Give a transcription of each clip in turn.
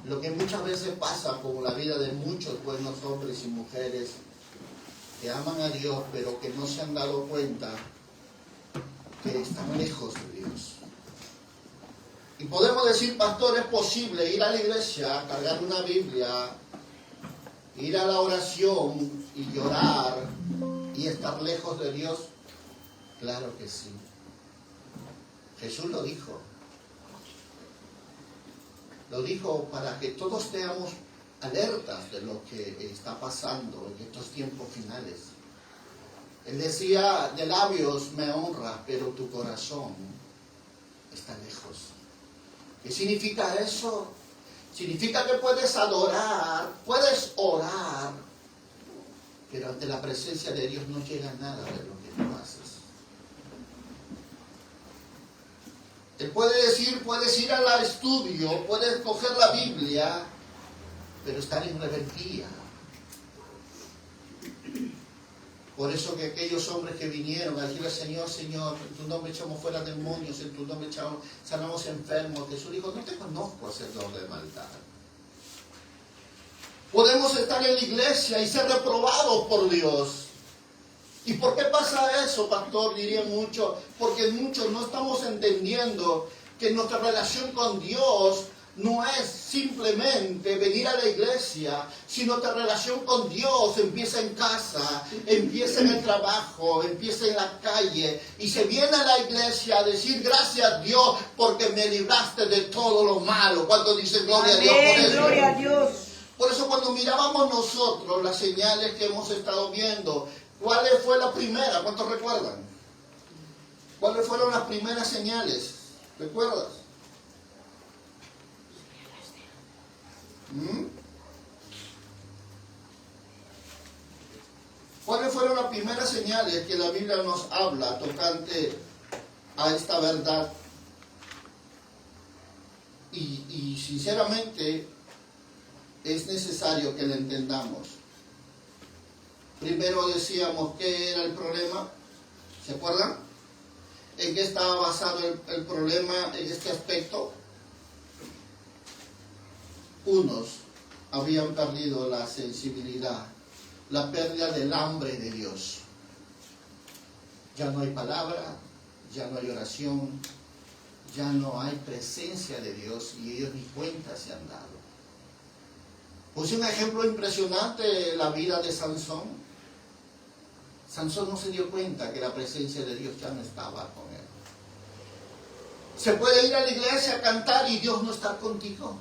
Lo que muchas veces pasa con la vida de muchos buenos hombres y mujeres que aman a Dios, pero que no se han dado cuenta que están lejos de Dios. Y podemos decir, pastor, ¿es posible ir a la iglesia, cargar una Biblia, ir a la oración y llorar y estar lejos de Dios? Claro que sí. Jesús lo dijo. Lo dijo para que todos estemos alertas de lo que está pasando en estos tiempos finales. Él decía, de labios me honras, pero tu corazón está lejos. ¿Qué significa eso? Significa que puedes adorar, puedes orar, pero ante la presencia de Dios no llega nada de lo que tú haces. Él puede decir, puedes ir al estudio, puedes coger la Biblia, pero estar en rebeldía. Por eso que aquellos hombres que vinieron a decirle al Señor, Señor, en tu nombre echamos fuera demonios, en tu nombre sanamos enfermos, Jesús dijo, no te conozco, hacedor de maldad. Podemos estar en la iglesia y ser reprobados por Dios. ¿Y por qué pasa eso, pastor? Diría mucho, porque muchos no estamos entendiendo que nuestra relación con Dios no es simplemente venir a la iglesia, sino nuestra relación con Dios empieza en casa, empieza en el trabajo, empieza en la calle, y se viene a la iglesia a decir gracias Dios porque me libraste de todo lo malo. ¿Cuántos dicen gloria a Dios por eso? Gloria a Dios. Por eso cuando mirábamos nosotros las señales que hemos estado viendo, ¿cuál fue la primera? ¿Cuántos recuerdan? ¿Cuáles fueron las primeras señales? ¿Recuerdas? ¿Cuáles fueron las primeras señales que la Biblia nos habla tocante a esta verdad? Y sinceramente es necesario que la entendamos. Primero decíamos qué era el problema. ¿Se acuerdan? ¿En qué estaba basado el problema en este aspecto? Unos habían perdido la sensibilidad, la pérdida del hambre de Dios. Ya no hay palabra, ya no hay oración, ya no hay presencia de Dios y ellos ni cuenta se han dado. Puse un ejemplo impresionante, la vida de Sansón. Sansón no se dio cuenta que la presencia de Dios ya no estaba con él. Se puede ir a la iglesia a cantar y Dios no está contigo.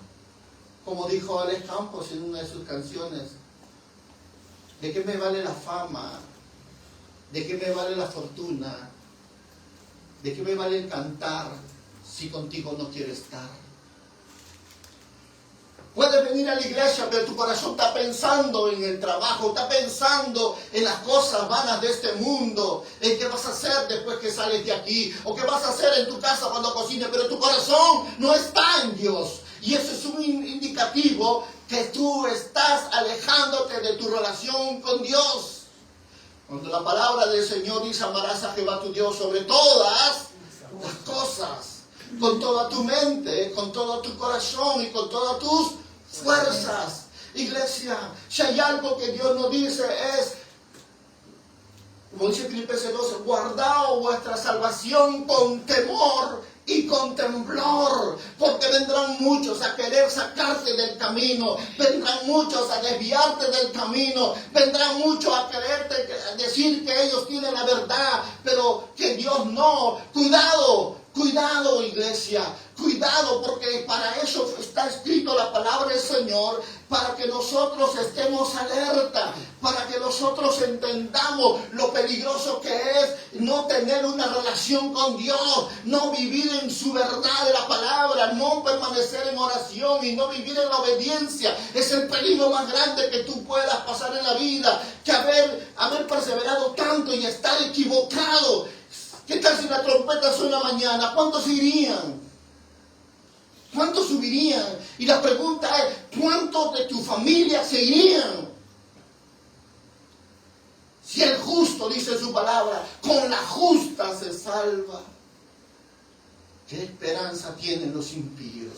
Como dijo Alex Campos en una de sus canciones, ¿de qué me vale la fama? ¿De qué me vale la fortuna? ¿De qué me vale el cantar si contigo no quiero estar? Puedes venir a la iglesia, pero tu corazón está pensando en el trabajo, está pensando en las cosas vanas de este mundo, en qué vas a hacer después que sales de aquí, o qué vas a hacer en tu casa cuando cocines, pero tu corazón no está en Dios. Y eso es un indicativo que tú estás alejándote de tu relación con Dios. Cuando la palabra del Señor dice, amarás a Jehová tu Dios sobre todas las cosas, con toda tu mente, con todo tu corazón y con todas tus fuerzas. Iglesia, si hay algo que Dios nos dice es, como dice Filipenses 12, guardaos vuestra salvación con temor y con temblor, porque vendrán muchos a querer sacarte del camino, vendrán muchos a desviarte del camino, vendrán muchos a quererte decir que ellos tienen la verdad, pero que Dios no. Cuidado, iglesia, cuidado, porque para eso está escrito la palabra del Señor, para que nosotros estemos alerta, para que nosotros entendamos lo peligroso que es no tener una relación con Dios, no vivir en su verdad de la palabra, no permanecer en oración y no vivir en la obediencia. Es el peligro más grande que tú puedas pasar en la vida, que haber perseverado tanto y estar equivocado. ¿Qué tal si la trompeta suena mañana? ¿Cuántos irían? ¿Cuántos subirían? Y la pregunta es, ¿cuántos de tu familia se irían? Si el justo, dice su palabra, con la justa se salva. ¿Qué esperanza tienen los impíos?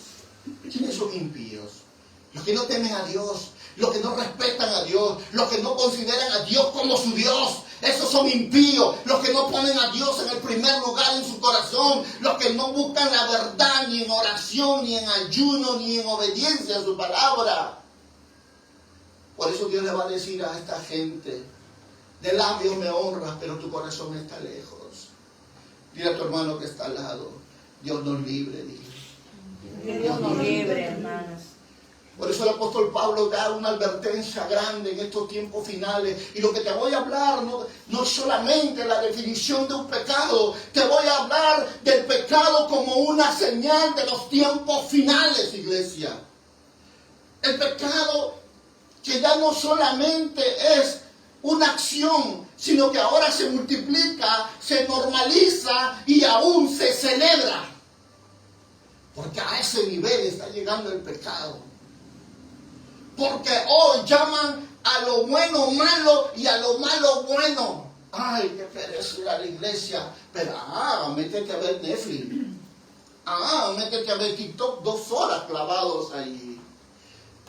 ¿Quiénes son impíos? Los que no temen a Dios, los que no respetan a Dios, los que no consideran a Dios como su Dios. Esos son impíos, los que no ponen a Dios en el primer lugar en su corazón, los que no buscan la verdad ni en oración, ni en ayuno, ni en obediencia a su palabra. Por eso Dios le va a decir a esta gente, de labios me honras, pero tu corazón está lejos. Dile a tu hermano que está al lado, Dios nos libre, dile. Dios nos libre, hermanos. Por eso el apóstol Pablo da una advertencia grande en estos tiempos finales. Y lo que te voy a hablar no es solamente la definición de un pecado. Te voy a hablar del pecado como una señal de los tiempos finales, iglesia. El pecado que ya no solamente es una acción, sino que ahora se multiplica, se normaliza y aún se celebra. Porque a ese nivel está llegando el pecado. Porque hoy llaman a lo bueno malo y a lo malo bueno. Ay, qué pereza ir a la iglesia. Pero, métete a ver Netflix. Métete a ver TikTok 2 horas clavados ahí.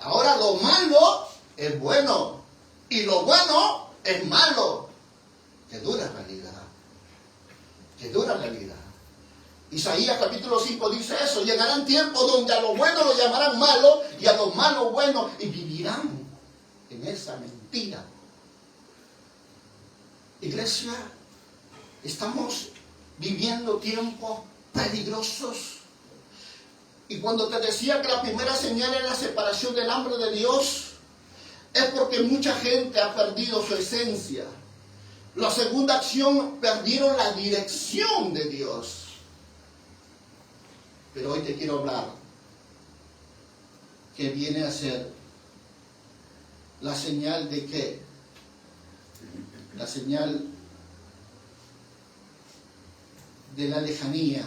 Ahora lo malo es bueno. Y lo bueno es malo. Qué dura realidad. Qué dura realidad. Isaías capítulo 5 dice eso. Llegarán tiempos donde a lo bueno lo llamarán malo y a lo malo bueno, y vivirán en esa mentira. Iglesia, estamos viviendo tiempos peligrosos. Y cuando te decía que la primera señal es la separación del hambre de Dios, es porque mucha gente ha perdido su esencia. La segunda acción, perdieron la dirección de Dios. Pero hoy te quiero hablar que viene a ser la señal de qué? La señal de la lejanía,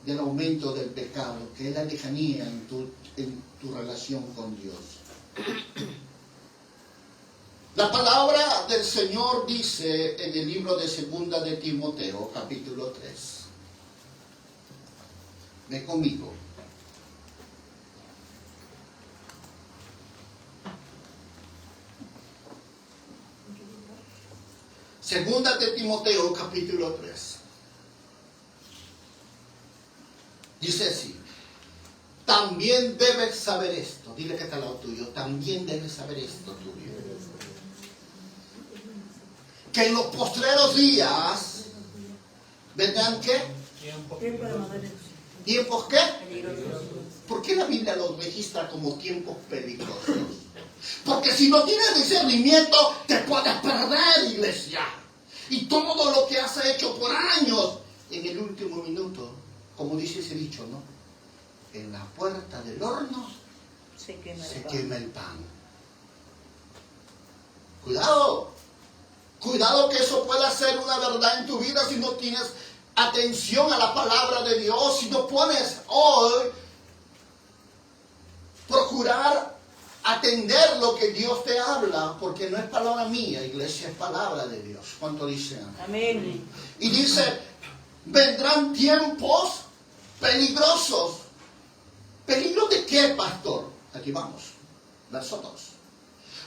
del aumento del pecado, que es la lejanía en tu relación con Dios. La palabra del Señor dice en el libro de 2 de Timoteo, capítulo 3. Ve conmigo. Segunda de Timoteo, capítulo 3. Dice así. También debes saber esto. Dile que está al lado tuyo. También debes saber esto tuyo. Que en los postreros días vendrán ¿qué? ¿Tiempos qué? ¿Por qué la Biblia los registra como tiempos peligrosos? Porque si no tienes discernimiento, te puedes perder, iglesia. Y todo lo que has hecho por años, en el último minuto, como dice ese dicho, ¿no? En la puerta del horno se quema el pan. Cuidado. Cuidado que eso pueda ser una verdad en tu vida si no tienes atención a la palabra de Dios, si no pones hoy procurar atender lo que Dios te habla, porque no es palabra mía, iglesia, es palabra de Dios. ¿Cuánto dicen? Amén. Y dice, vendrán tiempos peligrosos. ¿Peligro de qué, pastor? Aquí vamos, verso 2.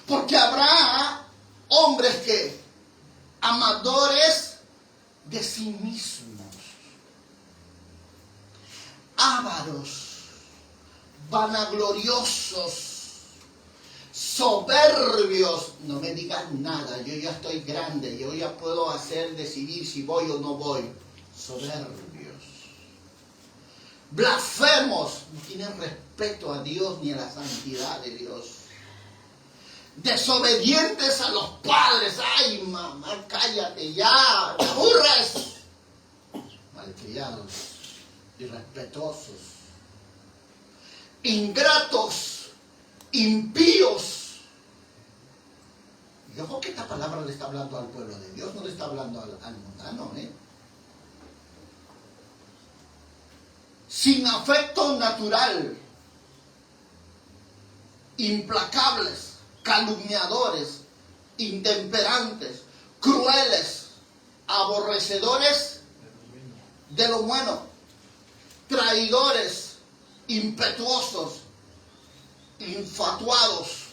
Porque habrá hombres que amadores de sí mismos, ávaros, vanagloriosos, soberbios. No me digas nada, yo ya estoy grande, yo ya puedo decidir si voy o no voy. Soberbios, blasfemos, no tienen respeto a Dios ni a la santidad de Dios. Desobedientes a los padres. Ay, mamá, cállate ya, me aburres. Malcriados, irrespetuosos, ingratos, impíos. Y ojo que esta palabra le está hablando al pueblo de Dios, no le está hablando al mundano, Sin afecto natural, implacables, calumniadores, intemperantes, crueles, aborrecedores de lo bueno, traidores, impetuosos, infatuados,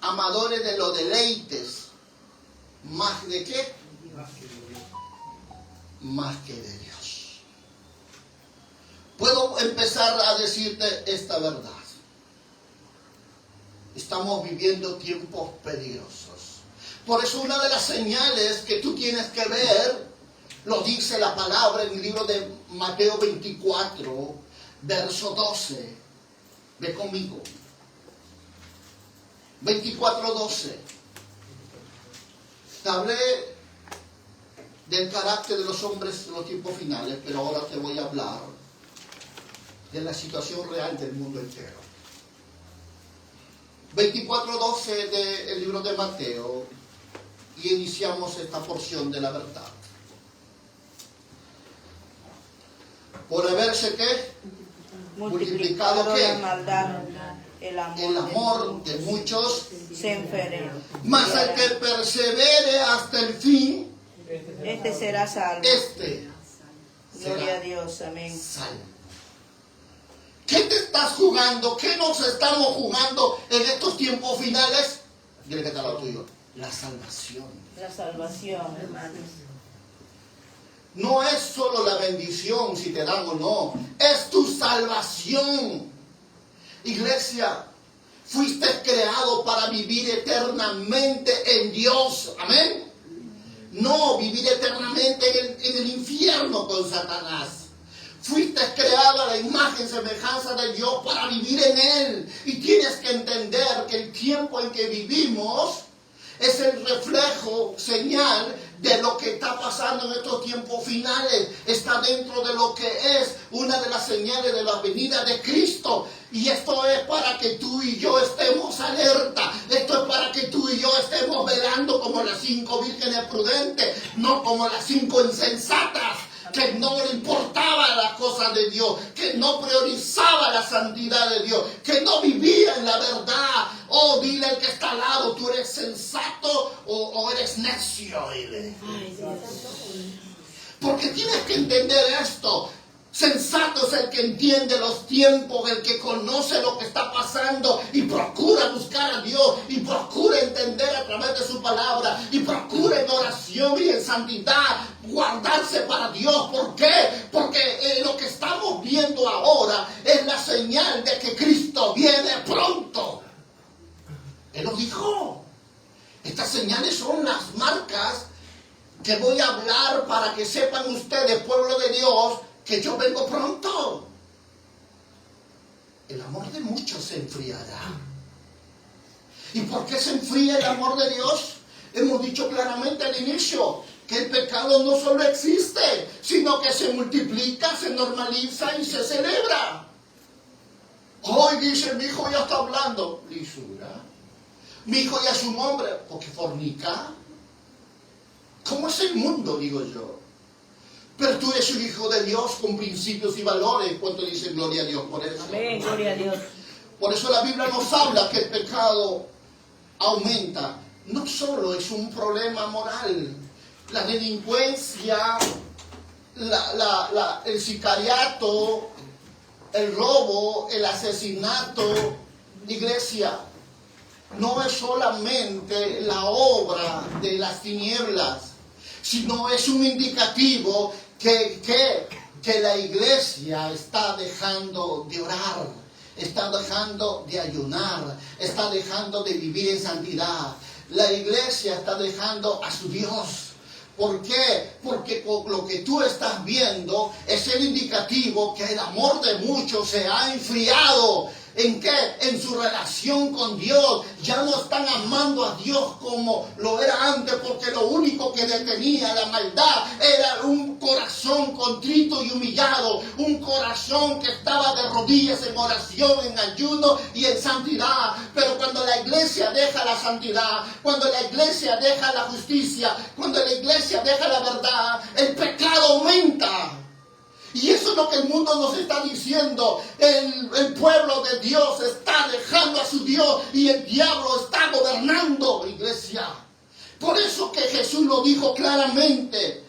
amadores de los deleites, más de qué, más que de Dios. Puedo empezar a decirte esta verdad. Estamos viviendo tiempos peligrosos. Por eso una de las señales que tú tienes que ver, lo dice la palabra en el libro de Mateo 24, verso 12. Ve conmigo. 24:12. Te hablé del carácter de los hombres en los tiempos finales, pero ahora te voy a hablar de la situación real del mundo entero. 24:12 del libro de Mateo, y iniciamos esta porción de la verdad. Por haberse ¿qué? Multiplicado ¿qué? la maldad, el amor de muchos se enfriará. Mas el que persevere hasta el fin, Este será salvo. este Gloria será a Dios, amén. salvo. ¿Qué te estás jugando? ¿Qué nos estamos jugando en estos tiempos finales? Dile que está lo tuyo. La salvación. La salvación, hermanos. No es solo la bendición si te dan o no. Es tu salvación. Iglesia, fuiste creado para vivir eternamente en Dios. Amén. No vivir eternamente en el infierno con Satanás. Fuiste creado a la imagen y semejanza de Dios para vivir en Él. Y tienes que entender que el tiempo en que vivimos es el reflejo, señal de lo que está pasando en estos tiempos finales. Está dentro de lo que es una de las señales de la venida de Cristo. Y esto es para que tú y yo estemos alerta. Esto es para que tú y yo estemos velando como las 5 vírgenes prudentes, no como las 5 insensatas, que no le importaba las cosas de Dios, que no priorizaba la santidad de Dios, que no vivía en la verdad. Oh, dile al que está al lado, tú eres sensato o eres necio. Dile. Porque tienes que entender esto. Sensato es el que entiende los tiempos, el que conoce lo que está pasando y procura buscar a Dios y procura entender a través de su palabra y procura en oración y en santidad guardarse para Dios. ¿Por qué? Porque lo que estamos viendo ahora es la señal de que Cristo viene pronto. Él lo dijo. Estas señales son las marcas que voy a hablar para que sepan ustedes, pueblo de Dios, que yo vengo pronto. El amor de muchos se enfriará. ¿Y por qué se enfría el amor de Dios? Hemos dicho claramente al inicio que el pecado no solo existe, sino que se multiplica, se normaliza y se celebra. Hoy dice, mi hijo ya está hablando. Lisura. Mi hijo ya es un hombre, porque fornica. ¿Cómo es el mundo, digo yo? Pero tú eres un hijo de Dios con principios y valores. ¿Cuánto dice gloria a Dios por eso? Amén, gloria a Dios. Por eso la Biblia nos habla que el pecado aumenta. No solo es un problema moral. La delincuencia, el sicariato, el robo, el asesinato. Iglesia, no es solamente la obra de las tinieblas, sino es un indicativo que la iglesia está dejando de orar, está dejando de ayunar, está dejando de vivir en santidad. La iglesia está dejando a su Dios. ¿Por qué? Porque lo que tú estás viendo es el indicativo que el amor de muchos se ha enfriado. ¿En qué? En su relación con Dios. Ya no están amando a Dios como lo era antes, porque lo único que detenía la maldad era un corazón contrito y humillado, un corazón que estaba de rodillas en oración, en ayuno y en santidad. Pero cuando la iglesia deja la santidad, cuando la iglesia deja la justicia, cuando la iglesia deja la verdad, el pecado aumenta. Y eso es lo que el mundo nos está diciendo. El pueblo de Dios está dejando a su Dios y el diablo está gobernando, iglesia. Por eso que Jesús lo dijo claramente.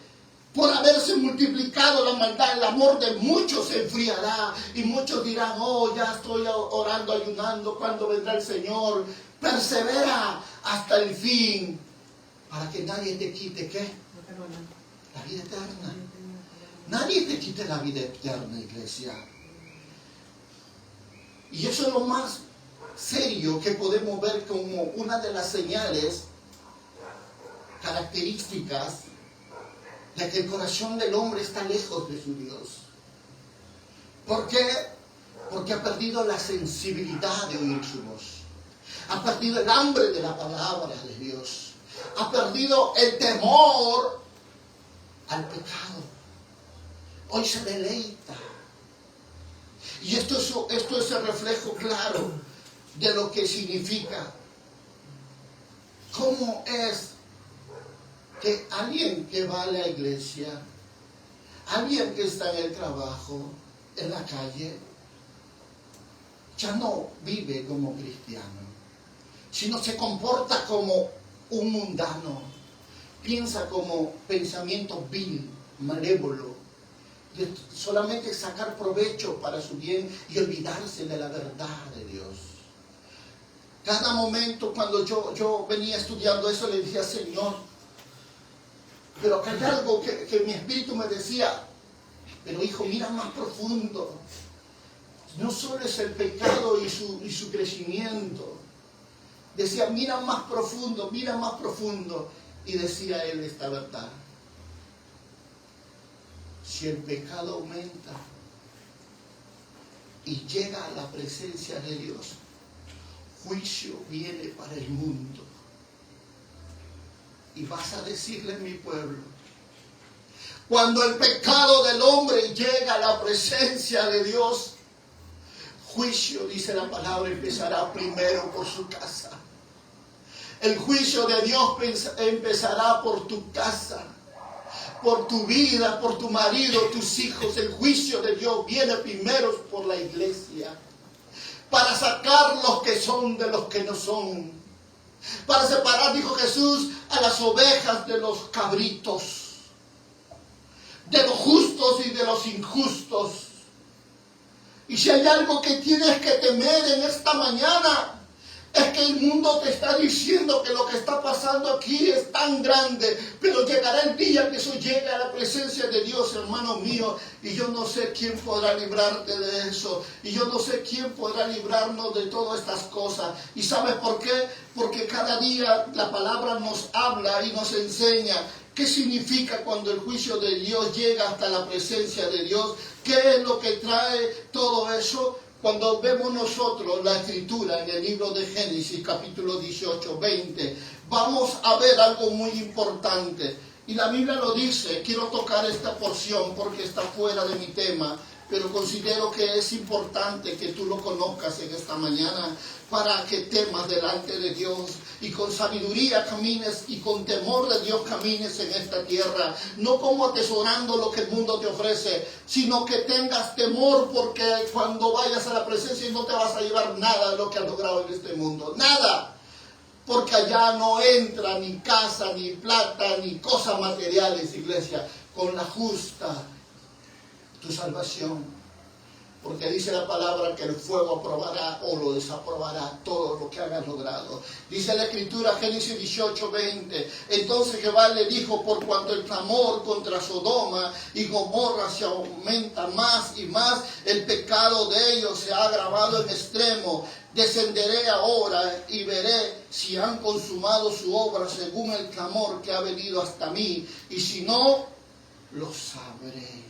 Por haberse multiplicado la maldad, el amor de muchos se enfriará. Y muchos dirán, oh, ya estoy orando, ayunando, ¿cuándo vendrá el Señor? Persevera hasta el fin, para que nadie te quite, ¿qué? La vida eterna. Nadie te quite la vida eterna, iglesia. Y eso es lo más serio que podemos ver como una de las señales características de que el corazón del hombre está lejos de su Dios. ¿Por qué? Porque ha perdido la sensibilidad de oír su voz. Ha perdido el hambre de la palabra de Dios. Ha perdido el temor al pecado. Hoy se deleita. Y esto es el reflejo claro de lo que significa. ¿Cómo es que alguien que va a la iglesia, alguien que está en el trabajo, en la calle, ya no vive como cristiano, sino se comporta como un mundano, piensa como pensamiento vil, malévolo, de solamente sacar provecho para su bien y olvidarse de la verdad de Dios? Cada momento cuando yo venía estudiando eso, le decía, Señor, pero acá hay algo que mi espíritu me decía, pero hijo, mira más profundo. No solo es el pecado y su crecimiento. Decía, mira más profundo, mira más profundo. Y decía él esta verdad. Si el pecado aumenta y llega a la presencia de Dios, juicio viene para el mundo. Y vas a decirle a mi pueblo, cuando el pecado del hombre llega a la presencia de Dios, juicio, dice la palabra, empezará primero por su casa. El juicio de Dios empezará por tu casa, por tu vida, por tu marido, tus hijos. El juicio de Dios viene primero por la iglesia, para sacar los que son de los que no son, para separar, dijo Jesús, a las ovejas de los cabritos, de los justos y de los injustos. Y si hay algo que tienes que temer en esta mañana, es que el mundo te está diciendo que lo que está pasando aquí es tan grande, pero llegará el día que eso llegue a la presencia de Dios, hermano mío, y yo no sé quién podrá librarte de eso, y yo no sé quién podrá librarnos de todas estas cosas. ¿Y sabes por qué? Porque cada día la palabra nos habla y nos enseña qué significa cuando el juicio de Dios llega hasta la presencia de Dios, qué es lo que trae todo eso. Cuando vemos nosotros la escritura en el libro de Génesis, capítulo 18, 20, vamos a ver algo muy importante. Y la Biblia lo dice, quiero tocar esta porción porque está fuera de mi tema, pero considero que es importante que tú lo conozcas en esta mañana para que temas delante de Dios y con sabiduría camines y con temor de Dios camines en esta tierra, no como atesorando lo que el mundo te ofrece, sino que tengas temor, porque cuando vayas a la presencia no te vas a llevar nada de lo que has logrado en este mundo, nada, porque allá no entra ni casa, ni plata, ni cosas materiales, iglesia, con la justa tu salvación. Porque dice la palabra que el fuego aprobará o lo desaprobará todo lo que hagas logrado. Dice la escritura, Génesis 18, 20. Entonces Jehová le dijo, por cuanto el clamor contra Sodoma y Gomorra se aumenta más y más, el pecado de ellos se ha agravado en extremo. Descenderé ahora y veré si han consumado su obra según el clamor que ha venido hasta mí. Y si no, lo sabré.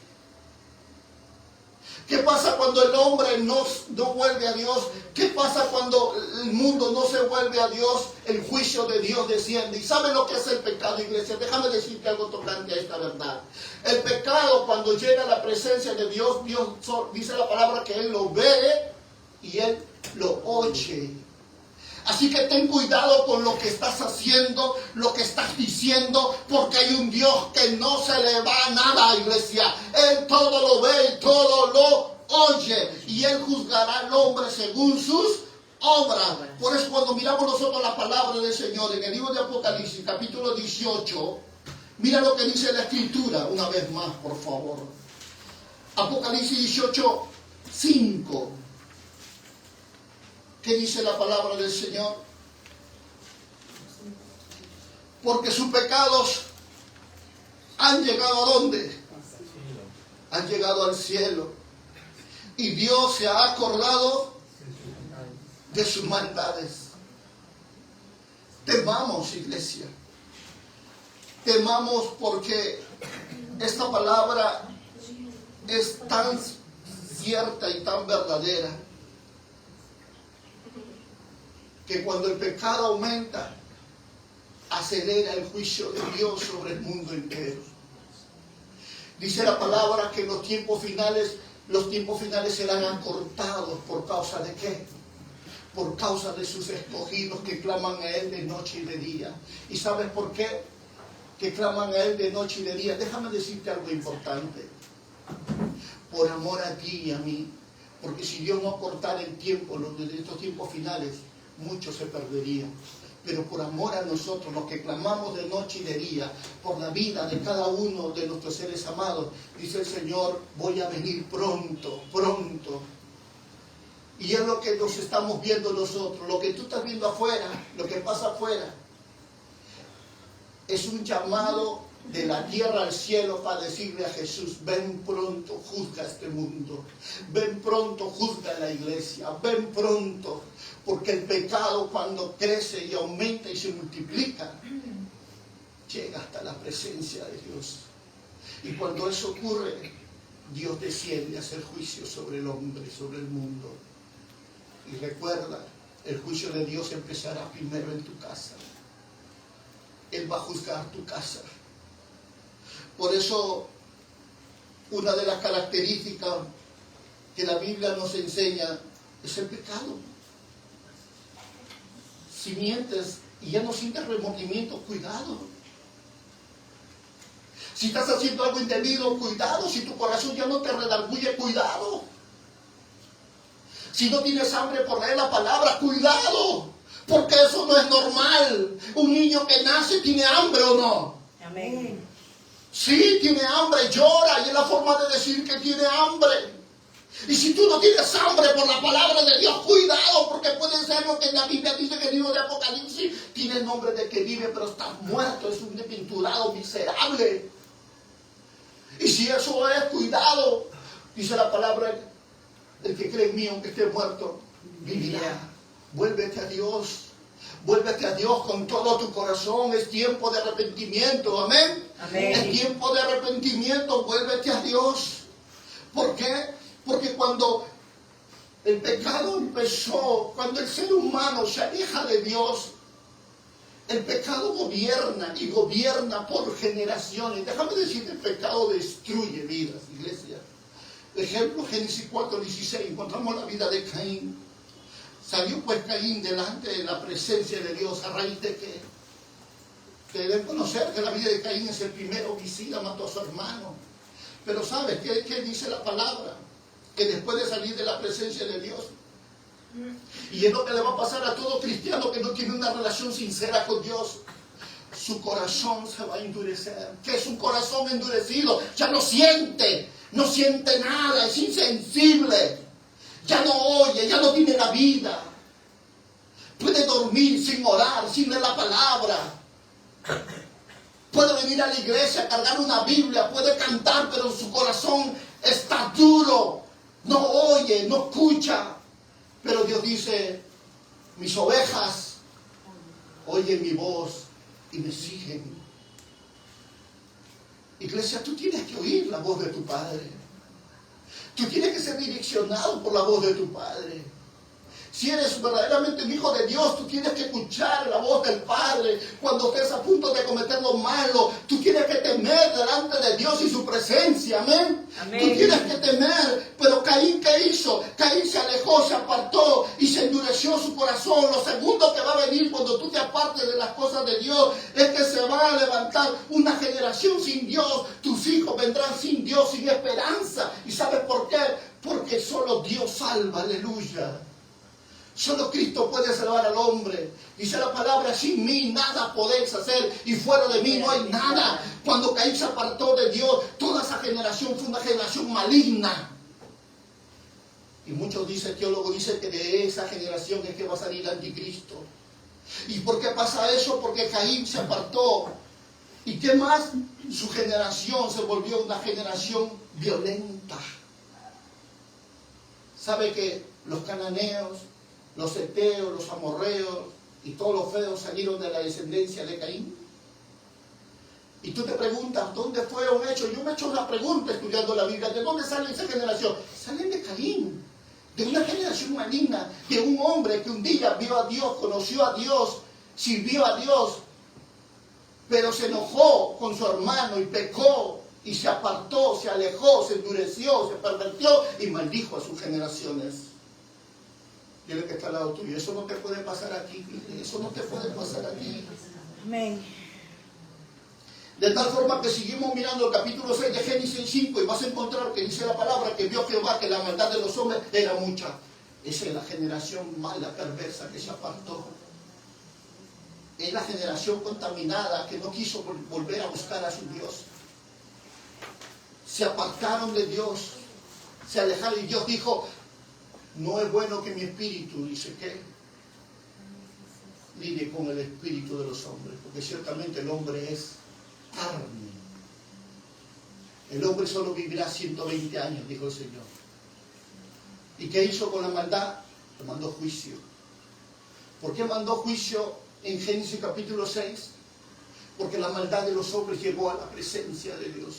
¿Qué pasa cuando el hombre no vuelve a Dios? ¿Qué pasa cuando el mundo no se vuelve a Dios? El juicio de Dios desciende. ¿Y sabe lo que es el pecado, iglesia? Déjame decirte algo tocante a esta verdad. El pecado, cuando llega a la presencia de Dios, Dios dice la palabra que Él lo ve y Él lo oye. Así que ten cuidado con lo que estás haciendo, lo que estás diciendo, porque hay un Dios que no se le va nada, iglesia. Él todo lo ve y todo lo oye. Y Él juzgará al hombre según sus obras. Por eso cuando miramos nosotros la palabra del Señor en el libro de Apocalipsis, capítulo 18, Mira lo que dice la Escritura, una vez más, por favor. Apocalipsis 18, 5. ¿Qué dice la palabra del Señor? Porque sus pecados han llegado ¿a dónde? Han llegado al cielo. Y Dios se ha acordado de sus maldades. Temamos, iglesia. Temamos porque esta palabra es tan cierta y tan verdadera que cuando el pecado aumenta, acelera el juicio de Dios sobre el mundo entero. Dice la palabra que los tiempos finales serán acortados. ¿Por causa de qué? Por causa de sus escogidos que claman a Él de noche y de día. ¿Y sabes por qué? Que claman a Él de noche y de día. Déjame decirte algo importante. Por amor a ti y a mí. Porque si Dios no acortara el tiempo, de estos tiempos finales, muchos se perderían. Pero por amor a nosotros, los que clamamos de noche y de día, por la vida de cada uno de nuestros seres amados, dice el Señor, voy a venir pronto, pronto. Y es lo que nos estamos viendo nosotros, lo que tú estás viendo afuera, lo que pasa afuera, es un llamado de la tierra al cielo para decirle a Jesús, ven pronto, juzga este mundo, ven pronto, juzga la iglesia, ven pronto, porque el pecado cuando crece y aumenta y se multiplica, llega hasta la presencia de Dios. Y cuando eso ocurre, Dios desciende a hacer juicio sobre el hombre, sobre el mundo. Y recuerda, el juicio de Dios empezará primero en tu casa. Él va a juzgar tu casa. Por eso, una de las características que la Biblia nos enseña es el pecado. Si mientes y ya no sientes remordimiento, cuidado. Si estás haciendo algo indebido, cuidado. Si tu corazón ya no te redarguye, cuidado. Si no tienes hambre por leer la palabra, cuidado. Porque eso no es normal. Un niño que nace tiene hambre o no. Amén. Sí, tiene hambre, llora y es la forma de decir que tiene hambre. Y si tú no tienes hambre por la palabra de Dios, cuidado, porque puede ser lo que la Biblia dice que el libro de Apocalipsis tiene el nombre de que vive, pero está muerto, es un desventurado miserable. Y si eso es, cuidado, dice la palabra, el que cree en mí, aunque esté muerto, vivirá. Vuélvete a Dios. Vuélvete a Dios con todo tu corazón. Es tiempo de arrepentimiento. Amén. Amén. Es tiempo de arrepentimiento. Vuélvete a Dios. ¿Por qué? Porque cuando el pecado empezó, cuando el ser humano se aleja de Dios, el pecado gobierna y gobierna por generaciones. Déjame decirte, el pecado destruye vidas, iglesia. Ejemplo, Génesis 4:16, encontramos la vida de Caín. Salió pues Caín delante de la presencia de Dios a raíz de que deben conocer que la vida de Caín es el primero homicida, mató a su hermano. Pero ¿sabes qué dice la palabra? Que después de salir de la presencia de Dios, y es lo que le va a pasar a todo cristiano que no tiene una relación sincera con Dios, su corazón se va a endurecer. ¿Qué es un corazón endurecido? Ya no siente nada, es insensible. Ya no oye, ya no tiene la vida. Puede dormir sin orar, sin leer la palabra. Puede venir a la iglesia, cargar una Biblia, puede cantar, pero su corazón está duro. No oye, no escucha. Pero Dios dice, mis ovejas oyen mi voz y me siguen. Iglesia, tú tienes que oír la voz de tu Padre. Tú tienes que ser direccionado por la voz de tu Padre. Si eres verdaderamente un hijo de Dios, tú tienes que escuchar la voz del Padre. Cuando estés a punto de cometer lo malo, tú tienes que temer delante de Dios y su presencia. Amén. Amén. Tú tienes que temer. Pero Caín, ¿qué hizo? Caín se alejó, se apartó y se endureció su corazón. Lo segundo que va a venir cuando tú te apartes de las cosas de Dios es que se va a levantar una generación sin Dios. Tus hijos vendrán sin Dios, sin esperanza. ¿Y sabes por qué? Porque solo Dios salva. Aleluya. Solo Cristo puede salvar al hombre. Dice la palabra, sin mí nada podéis hacer y fuera de mí no hay nada. Cuando Caín se apartó de Dios, toda esa generación fue una generación maligna. Y muchos teólogos dicen que de esa generación es que va a salir el anticristo. ¿Y por qué pasa eso? Porque Caín se apartó. ¿Y qué más? Su generación se volvió una generación violenta. ¿Sabe que los cananeos, los heteos, los amorreos y todos los feos salieron de la descendencia de Caín? Y tú te preguntas, ¿dónde fueron hechos? Yo me he hecho una pregunta estudiando la Biblia. ¿De dónde sale esa generación? Salen de Caín, de una generación maligna, de un hombre que un día vio a Dios, conoció a Dios, sirvió a Dios, pero se enojó con su hermano y pecó, y se apartó, se alejó, se endureció, se pervertió y maldijo a sus generaciones. Dile que está al lado tuyo, eso no te puede pasar aquí, eso no te puede pasar aquí. Amén. De tal forma que seguimos mirando el capítulo 6 de Génesis 5 y vas a encontrar que dice la palabra que vio Jehová que la maldad de los hombres era mucha. Esa es la generación mala, perversa que se apartó. Es la generación contaminada que no quiso volver a buscar a su Dios. Se apartaron de Dios, se alejaron y Dios dijo, no es bueno que mi espíritu, dice que, lidie con el espíritu de los hombres, porque ciertamente el hombre es carne. El hombre solo vivirá 120 años, dijo el Señor. ¿Y qué hizo con la maldad? Le mandó juicio. ¿Por qué mandó juicio en Génesis capítulo 6? Porque la maldad de los hombres llegó a la presencia de Dios.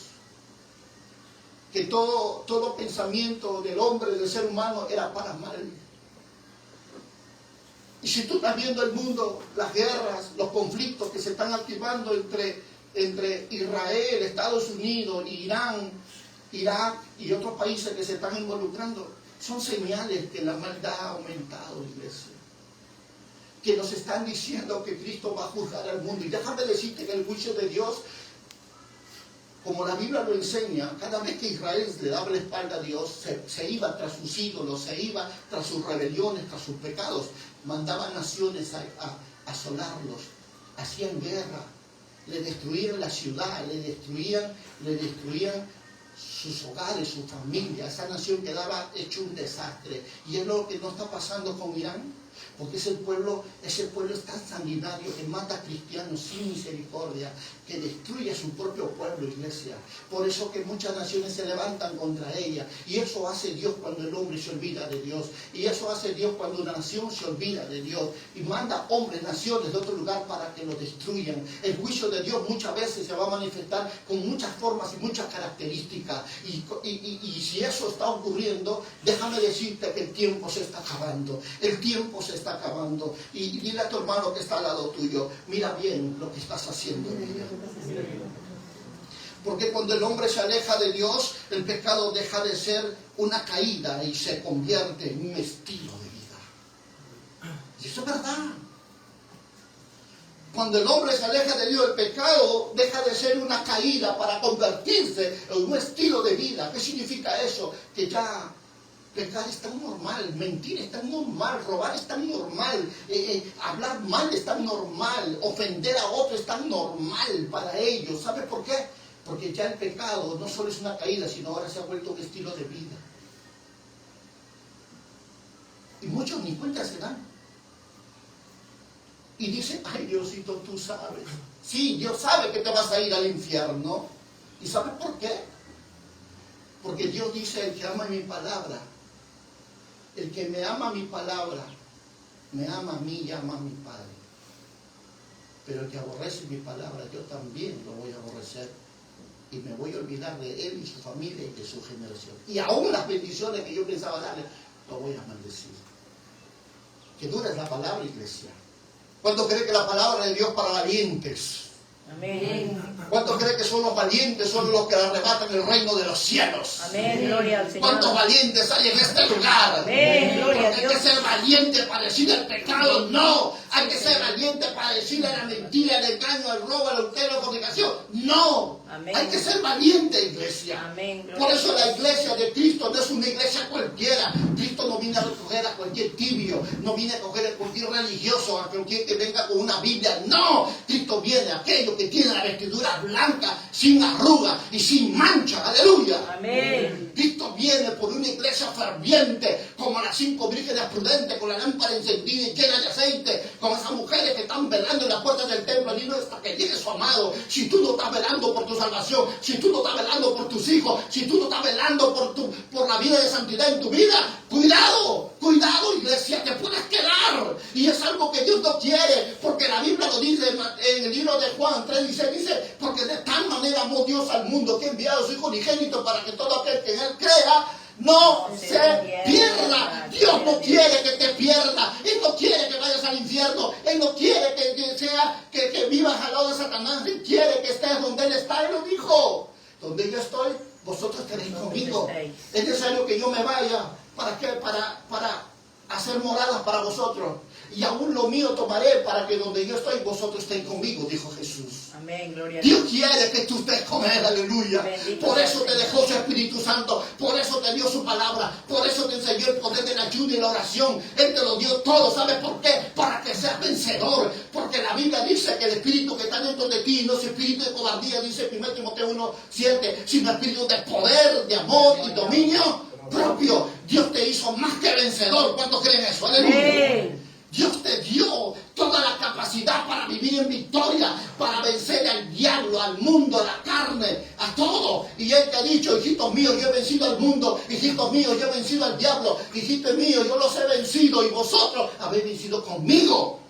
Que todo pensamiento del hombre, del ser humano, era para mal. Y si tú estás viendo el mundo, las guerras, los conflictos que se están activando entre Israel, Estados Unidos, Irán, Irak y otros países que se están involucrando, son señales que la maldad ha aumentado, iglesia. Que nos están diciendo que Cristo va a juzgar al mundo. Y déjame decirte que el juicio de Dios, como la Biblia lo enseña, cada vez que Israel le daba la espalda a Dios, se iba tras sus ídolos, se iba tras sus rebeliones, tras sus pecados, mandaba naciones a asolarlos, hacían guerra, le destruían la ciudad, le destruían sus hogares, su familia. Esa nación quedaba hecho un desastre. Y es lo que no está pasando con Irán. Porque ese pueblo es tan sanguinario que mata a cristianos sin misericordia, que destruye a su propio pueblo, iglesia. Por eso que muchas naciones se levantan contra ella. Y eso hace Dios cuando el hombre se olvida de Dios. Y eso hace Dios cuando una nación se olvida de Dios. Y manda hombres, naciones de otro lugar para que lo destruyan. El juicio de Dios muchas veces se va a manifestar con muchas formas y muchas características. Y si eso está ocurriendo, déjame decirte que el tiempo se está acabando. El tiempo se está acabando. Y dile a tu hermano que está al lado tuyo, mira bien lo que estás haciendo. Porque cuando el hombre se aleja de Dios, el pecado deja de ser una caída y se convierte en un estilo de vida. Y eso es verdad. Cuando el hombre se aleja de Dios, el pecado deja de ser una caída para convertirse en un estilo de vida. ¿Qué significa eso? Que ya pecar es tan normal, mentir es tan normal, robar es tan normal, hablar mal es tan normal, ofender a otro es tan normal para ellos. ¿Sabes por qué? Porque ya el pecado no solo es una caída, sino ahora se ha vuelto un estilo de vida. Y muchos ni cuenta se dan. Y dicen, ay Diosito, tú sabes. Sí, Dios sabe que te vas a ir al infierno. ¿Y sabes por qué? Porque Dios dice, el que ama mi palabra, el que me ama mi palabra, me ama a mí y ama a mi Padre. Pero el que aborrece mi palabra, yo también lo voy a aborrecer. Y me voy a olvidar de él y su familia y de su generación. Y aún las bendiciones que yo pensaba darle, lo voy a maldecir. Que dura es la palabra, iglesia. ¿Cuánto cree que la palabra de Dios para valientes? Amén. ¿Cuántos creen que son los valientes? Son los que arrebatan el reino de los cielos. Amén. Gloria al Señor. ¿Cuántos valientes hay en este lugar? Amén. Gloria a Porque Dios. hay que ser valiente para decir el pecado no. Hay que ser valiente para decirle la mentira, el engaño, el robo, el adulterio, la fornicación. No. Amén. Hay que ser valiente, iglesia. Amén. Por eso la iglesia de Cristo no es una iglesia cualquiera. Cristo no viene a recoger a cualquier tibio, no viene a coger a cualquier religioso, a cualquier que venga con una Biblia. No, Cristo viene a aquello que tiene la vestidura blanca, sin arruga y sin mancha. Aleluya. Amén. Cristo viene por una iglesia ferviente, como las 5 vírgenes prudentes, con la lámpara encendida y llena de aceite, como esas mujeres que están velando en la puerta del templo, hasta que llegue su amado. Si tú no estás velando por tu salvación, si tú no estás velando por tus hijos, si tú no estás velando por la vida de santidad en tu vida, cuidado, cuidado, iglesia, te puedes quedar. Y es algo que Dios no quiere, porque la Biblia lo dice en el libro de Juan 3:16, dice, porque de tal manera amó Dios al mundo que ha enviado a su Hijo unigénito para que todo aquel que en él crea no se pierda. Dios no quiere que te pierdas. Él no quiere que vayas al infierno. Él no quiere que vivas al lado de Satanás. Él quiere que estés donde Él está. Él lo dijo. Donde yo estoy, vosotros estaréis conmigo. Es necesario que yo me vaya. ¿Para qué? Para hacer moradas para vosotros. Y aún lo mío tomaré para que donde yo estoy, vosotros estéis conmigo, dijo Jesús. Amén, gloria a Dios quiere que tú estés con Él, aleluya. Bendito Por eso sea te el dejó su Espíritu Santo, por eso te dio su palabra, por eso te enseñó el poder del ayuno y la oración. Él te lo dio todo, ¿sabes por qué? Para que seas vencedor, porque la Biblia dice que el Espíritu que está dentro de ti no es espíritu de cobardía, dice 1 Timoteo 1:7, sino espíritu de poder, de amor y dominio propio. Dios te hizo más que vencedor. ¿Cuántos creen eso? Aleluya. Amén. Dios te dio toda la capacidad para vivir en victoria, para vencer al diablo, al mundo, a la carne, a todo. Y Él te ha dicho, hijitos míos, yo he vencido al mundo, hijitos míos, yo he vencido al diablo, hijitos míos, yo los he vencido y vosotros habéis vencido conmigo.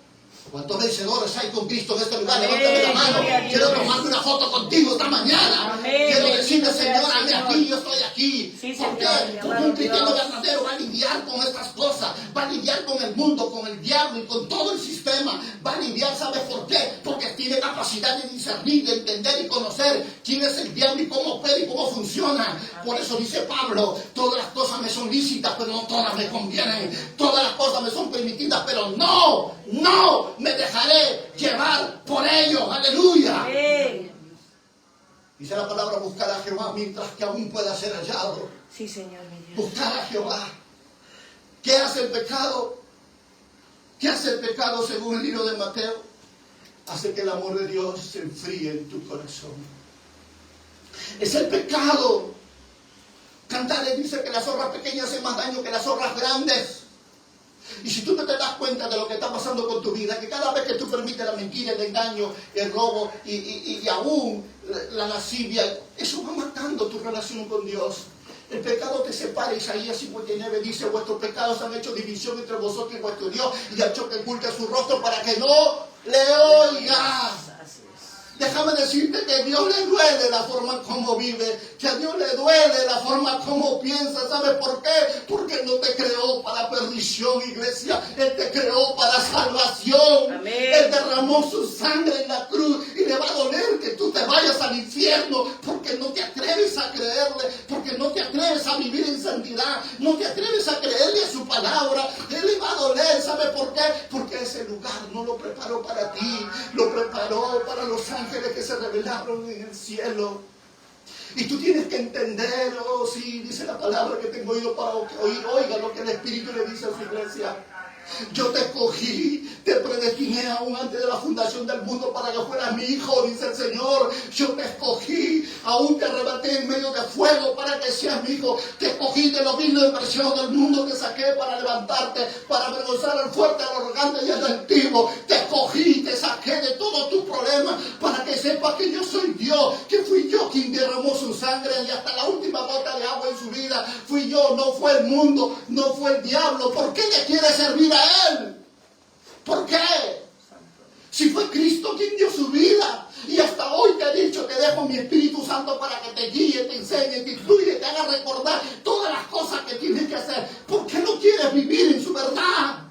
¿Cuántos vencedores hay con Cristo en este lugar? Amén. Levántame la mano. Gloria a Dios. Quiero tomarme una foto contigo esta mañana. Amén. Quiero decirle, Bendito sea Señor, el hazme Señor. aquí, yo estoy aquí. Sí, ¿Por Señor, qué? mi Porque amado un cristiano Dios. verdadero va a lidiar con estas cosas. Va a lidiar con el mundo, con el diablo y con todo el sistema. Va a lidiar, ¿sabes por qué? Porque tiene capacidad de discernir, de entender y conocer quién es el diablo y cómo opera y cómo funciona. Por eso dice Pablo, todas las cosas me son lícitas, pero no todas me convienen. Todas las cosas me son permitidas, pero no me dejaré llevar por ello. Aleluya. Amén. Dice la palabra, buscar a Jehová mientras que aún pueda ser hallado. Sí, Señor, mi Dios. Buscar a Jehová. ¿Qué hace el pecado? ¿Qué hace el pecado según el libro de Mateo? Hace que el amor de Dios se enfríe en tu corazón. Es el pecado. Cantares dice que las zorras pequeñas hacen más daño que las zorras grandes. Y si tú no te das cuenta de lo que está pasando con tu vida, que cada vez que tú permites la mentira, el engaño, el robo y aún la lascivia, eso va matando tu relación con Dios. El pecado te separa. Isaías 59 dice, vuestros pecados han hecho división entre vosotros y vuestro Dios, y ha hecho que oculte su rostro para que no le oigas. Así es. Déjame decirte que a Dios le duele la forma como vive, que a Dios le duele la forma como piensa. ¿Sabes por qué? Porque no te creó para perdición, iglesia. Él te creó para salvación. Amén. Él derramó su sangre en la cruz y le va a doler que tú te vayas al infierno porque no te atreves a creerle, porque no te atreves a vivir en santidad, no te atreves a creerle a su palabra. Él le va a doler. ¿Sabes por qué? Porque ese lugar no lo preparó para ti, lo preparó para los ángeles que se revelaron en el cielo. Y tú tienes que entender, oh sí, dice la palabra que tengo oído para oír, oiga lo que el Espíritu le dice a su iglesia. Yo te escogí, te predestiné aún antes de la fundación del mundo para que fueras mi hijo, dice el Señor. Yo te escogí, aún te arrebaté en medio de fuego para que seas mi hijo. Te escogí de lo vil y precioso del mundo, te saqué para levantarte, para avergonzar al fuerte, al arrogante y al altivo. Te escogí, te saqué de todos tus problemas para que sepas que yo soy Dios, que fui yo quien derramó su sangre y hasta la última gota de agua en su vida. Fui yo, no fue el mundo, no fue el diablo. ¿Por qué le quieres servir a Él? ¿Por qué? Si fue Cristo quien dio su vida. Y hasta hoy te he dicho, te dejo mi Espíritu Santo para que te guíe, te enseñe, te instruya, te haga recordar todas las cosas que tienes que hacer. ¿Por qué no quieres vivir en su verdad?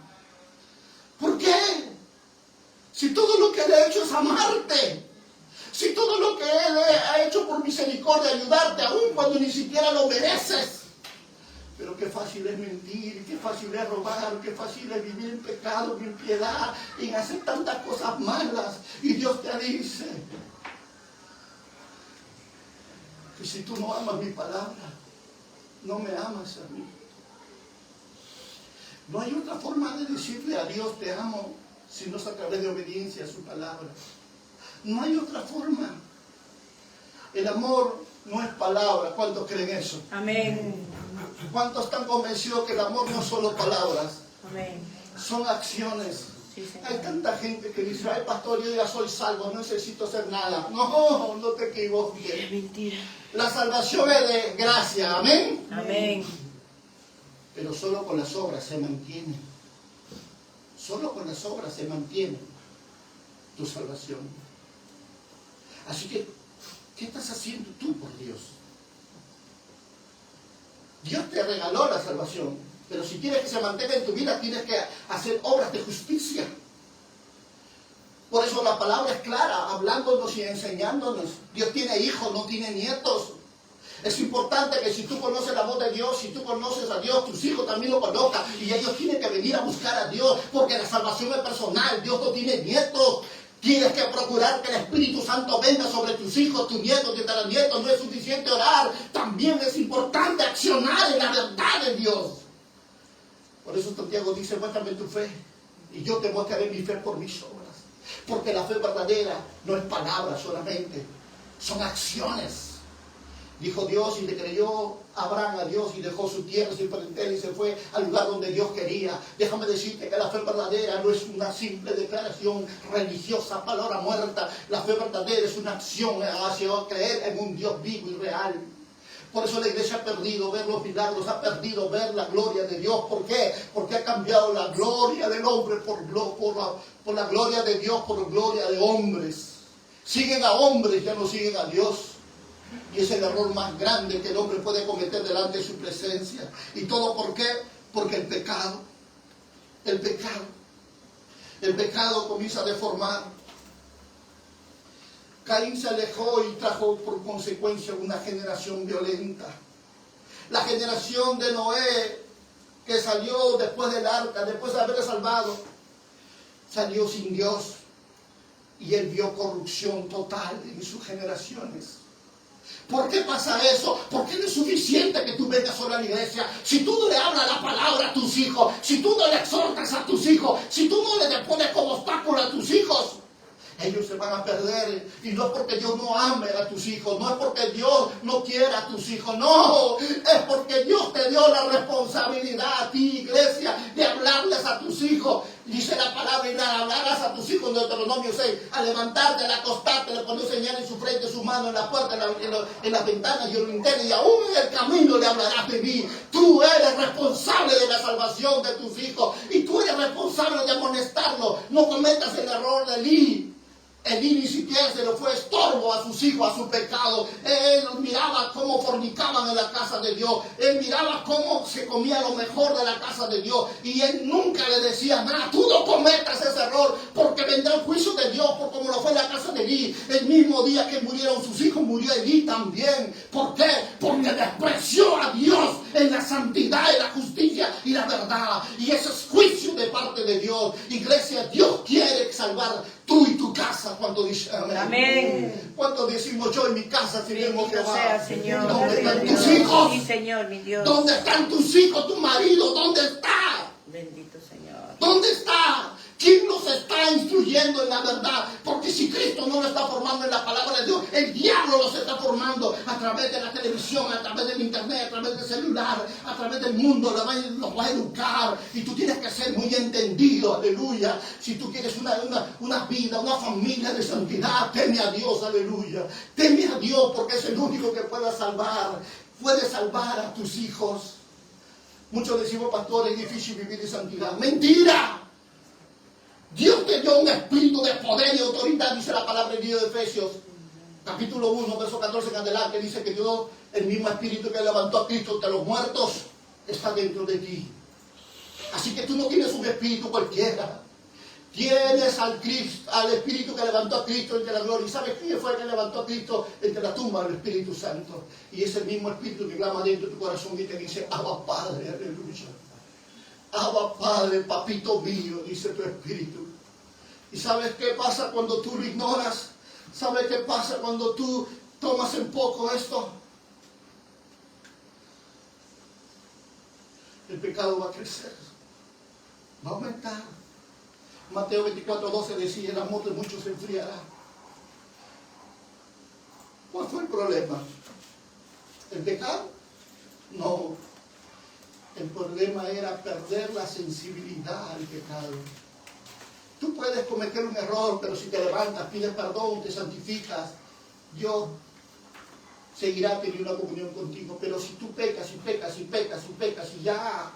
¿Por qué? Si todo lo que Él ha hecho es amarte. Si todo lo que Él ha hecho por misericordia, ayudarte, aun cuando ni siquiera lo mereces. Pero pero qué fácil es mentir, qué fácil es robar, qué fácil es vivir en pecado, en impiedad, en hacer tantas cosas malas. Y Dios te dice que si tú no amas mi palabra, no me amas a mí. No hay otra forma de decirle a Dios te amo, si no es a través de obediencia a su palabra. No hay otra forma. El amor no es palabra. ¿Cuántos creen eso? Amén. ¿Cuántos están convencidos que el amor no es solo palabras? Amén. Son acciones. Sí, Señor. Hay tanta gente que dice, ay pastor, yo ya soy salvo, no necesito hacer nada. No, no te equivoques. Es mentira. La salvación es de gracia, amén. Amén. Pero solo con las obras se mantiene. Solo con las obras se mantiene tu salvación. Así que, ¿qué estás haciendo tú por Dios? Dios te regaló la salvación, pero si quieres que se mantenga en tu vida, tienes que hacer obras de justicia. Por eso la palabra es clara, hablándonos y enseñándonos. Dios tiene hijos, no tiene nietos. Es importante que si tú conoces la voz de Dios, si tú conoces a Dios, tus hijos también lo conozcan. Y ellos tienen que venir a buscar a Dios, porque la salvación es personal. Dios no tiene nietos. Tienes que procurar que el Espíritu Santo venga sobre tus hijos, tus nietos, tus tataranietos. No es suficiente orar. También es importante accionar en la verdad de Dios. Por eso Santiago dice, muéstrame tu fe. Y yo te mostraré mi fe por mis obras. Porque la fe verdadera no es palabra solamente. Son acciones. Dijo Dios y le creyó Abraham a Dios y dejó su tierra, su parentela y se fue al lugar donde Dios quería. Déjame decirte que la fe verdadera no es una simple declaración religiosa, palabra muerta. La fe verdadera es una acción hacia creer en un Dios vivo y real. Por eso la iglesia ha perdido ver los milagros, ha perdido ver la gloria de Dios. ¿Por qué? Porque ha cambiado la gloria del hombre por la gloria de Dios, por gloria de hombres. Siguen a hombres, ya no siguen a Dios. Y es el error más grande que el hombre puede cometer delante de su presencia. ¿Y todo por qué? Porque el pecado comienza a deformar. Caín se alejó y trajo por consecuencia una generación violenta. La generación de Noé, que salió después del arca, después de haberle salvado, salió sin Dios. Y él vio corrupción total en sus generaciones. ¿Por qué pasa eso? Porque no es suficiente que tú vengas solo a la iglesia. Si tú no le hablas la palabra a tus hijos, si tú no le exhortas a tus hijos, si tú no le pones como obstáculo a tus hijos, ellos se van a perder. Y no es porque Dios no ame a tus hijos, no es porque Dios no quiera a tus hijos, no, es porque Dios te dio la responsabilidad a ti, iglesia, de hablarles a tus hijos. Dice la palabra, y la hablarás a tus hijos en Deuteronomio 6, a levantarte, al acostarte, le pones señal en su frente, su mano en la puerta, en las ventanas y en los linternas, y aún en el camino le hablarás de mí. Tú eres responsable de la salvación de tus hijos, y tú eres responsable de amonestarlos. No cometas el error de Elí. Elí ni siquiera se le fue estorbo a sus hijos, a su pecado. Él miraba cómo fornicaban en la casa de Dios. Él miraba cómo se comía lo mejor de la casa de Dios. Y él nunca le decía nada. Tú no cometas ese error, porque vendrá el juicio de Dios, por como lo fue en la casa de Elí. El mismo día que murieron sus hijos, murió Elí también. ¿Por qué? Porque despreció a Dios en la santidad, en la justicia y la verdad. Y ese es juicio de parte de Dios. Iglesia, Dios quiere salvar tú y tu casa. Cuando dice amén. Amén. Cuando decimos yo y mi casa tenemos que Bendito sea, Señor. ¿Dónde están Gloria a tus Dios. hijos? Sí, Señor, mi Dios. ¿Dónde están tus hijos, tu marido? ¿Dónde está? Bendito Señor. ¿Dónde está? ¿Quién nos está instruyendo en la verdad? Porque si Cristo no lo está formando en la palabra de Dios, el diablo los está formando a través de la televisión, a través del internet, a través del celular, a través del mundo. Los va a educar y tú tienes que ser muy entendido, aleluya. Si tú quieres una vida, una familia de santidad, teme a Dios, aleluya. Teme a Dios, porque es el único que puede salvar a tus hijos. Muchos decimos, pastor, es difícil vivir en santidad. ¡Mentira! Dios te dio un espíritu de poder y autoridad, dice la palabra de Dios de Efesios, capítulo 1, verso 14 en adelante, dice que Dios, el mismo espíritu que levantó a Cristo entre los muertos, está dentro de ti. Así que tú no tienes un espíritu cualquiera. Tienes al Espíritu que levantó a Cristo entre la gloria. ¿Y sabes quién fue el que levantó a Cristo entre la tumba? El Espíritu Santo. Y es el mismo Espíritu que clama dentro de tu corazón y te dice, Abba Padre, aleluya. Abba Padre, papito mío, dice tu Espíritu. ¿Y sabes qué pasa cuando tú lo ignoras? ¿Sabes qué pasa cuando tú tomas en poco esto? El pecado va a crecer, va a aumentar. Mateo 24:12 decía, el amor de muchos se enfriará. ¿Cuál fue el problema? ¿El pecado? No. El problema era perder la sensibilidad al pecado. Tú puedes cometer un error, pero si te levantas, pides perdón, te santificas, Dios seguirá teniendo una comunión contigo. Pero si tú pecas y pecas y pecas y pecas y ya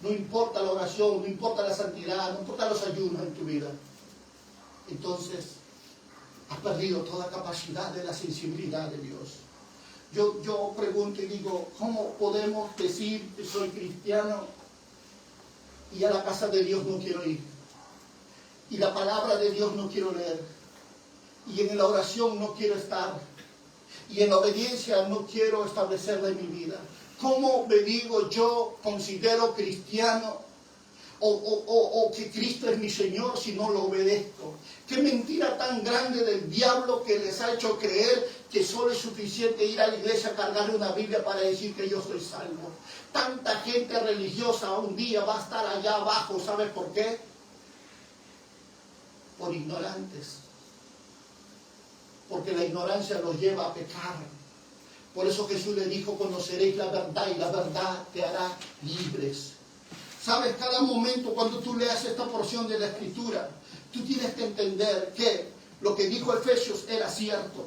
no importa la oración, no importa la santidad, no importa los ayunos en tu vida, entonces has perdido toda capacidad de la sensibilidad de Dios. Yo pregunto y digo, ¿cómo podemos decir que soy cristiano y a la casa de Dios no quiero ir? Y la palabra de Dios no quiero leer. Y en la oración no quiero estar. Y en la obediencia no quiero establecerla en mi vida. ¿Cómo me digo yo considero cristiano o que Cristo es mi Señor si no lo obedezco? Qué mentira tan grande del diablo que les ha hecho creer que solo es suficiente ir a la iglesia a cargarle una Biblia para decir que yo soy salvo. Tanta gente religiosa un día va a estar allá abajo, ¿sabes por qué? Por ignorantes. Porque la ignorancia los lleva a pecar. Por eso Jesús le dijo, conoceréis la verdad y la verdad te hará libres. Sabes, cada momento cuando tú leas esta porción de la Escritura, tú tienes que entender que lo que dijo Efesios era cierto.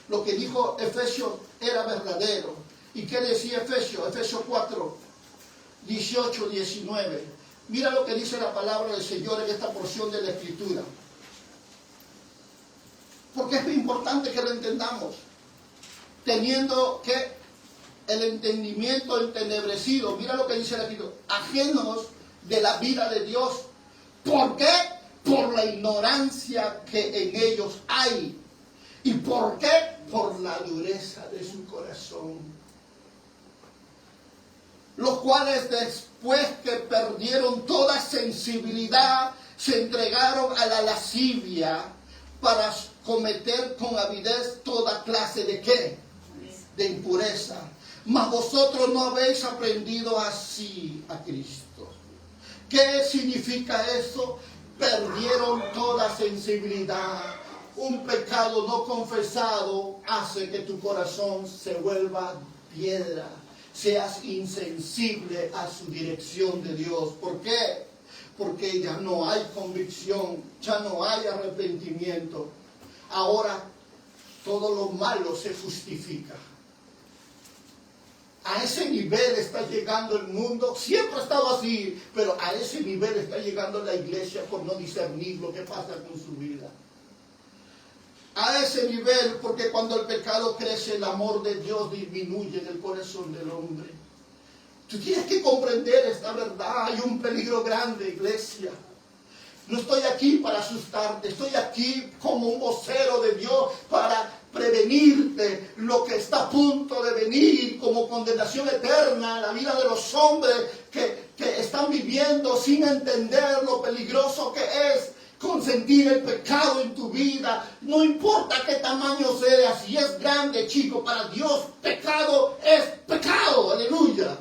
Lo que dijo Efesios era verdadero. ¿Y qué decía Efesios? Efesios 4, 18, 19. Mira lo que dice la palabra del Señor en esta porción de la Escritura. Porque es muy importante que lo entendamos. Teniendo que el entendimiento entenebrecido, mira lo que dice la Escritura, ajenos de la vida de Dios. ¿Por qué? Por la ignorancia que en ellos hay. ¿Y por qué? Por la dureza de su corazón. Los cuales después que perdieron toda sensibilidad, se entregaron a la lascivia para cometer con avidez toda clase de ¿qué? De impureza. Mas vosotros no habéis aprendido así a Cristo. ¿Qué significa eso? Perdieron toda sensibilidad. Un pecado no confesado hace que tu corazón se vuelva piedra. Seas insensible a su dirección de Dios. ¿Por qué? Porque ya no hay convicción, ya no hay arrepentimiento. Ahora todo lo malo se justifica. A ese nivel está llegando el mundo. Siempre ha estado así, pero a ese nivel está llegando la iglesia por no discernir lo que pasa con su vida. A ese nivel, porque cuando el pecado crece, el amor de Dios disminuye en el corazón del hombre. Tú tienes que comprender esta verdad. Hay un peligro grande, iglesia. No estoy aquí para asustarte, estoy aquí como un vocero de Dios para prevenirte lo que está a punto de venir como condenación eterna en la vida de los hombres que están viviendo sin entender lo peligroso que es consentir el pecado en tu vida. No importa qué tamaño sea, si es grande, chico, para Dios pecado es pecado, aleluya.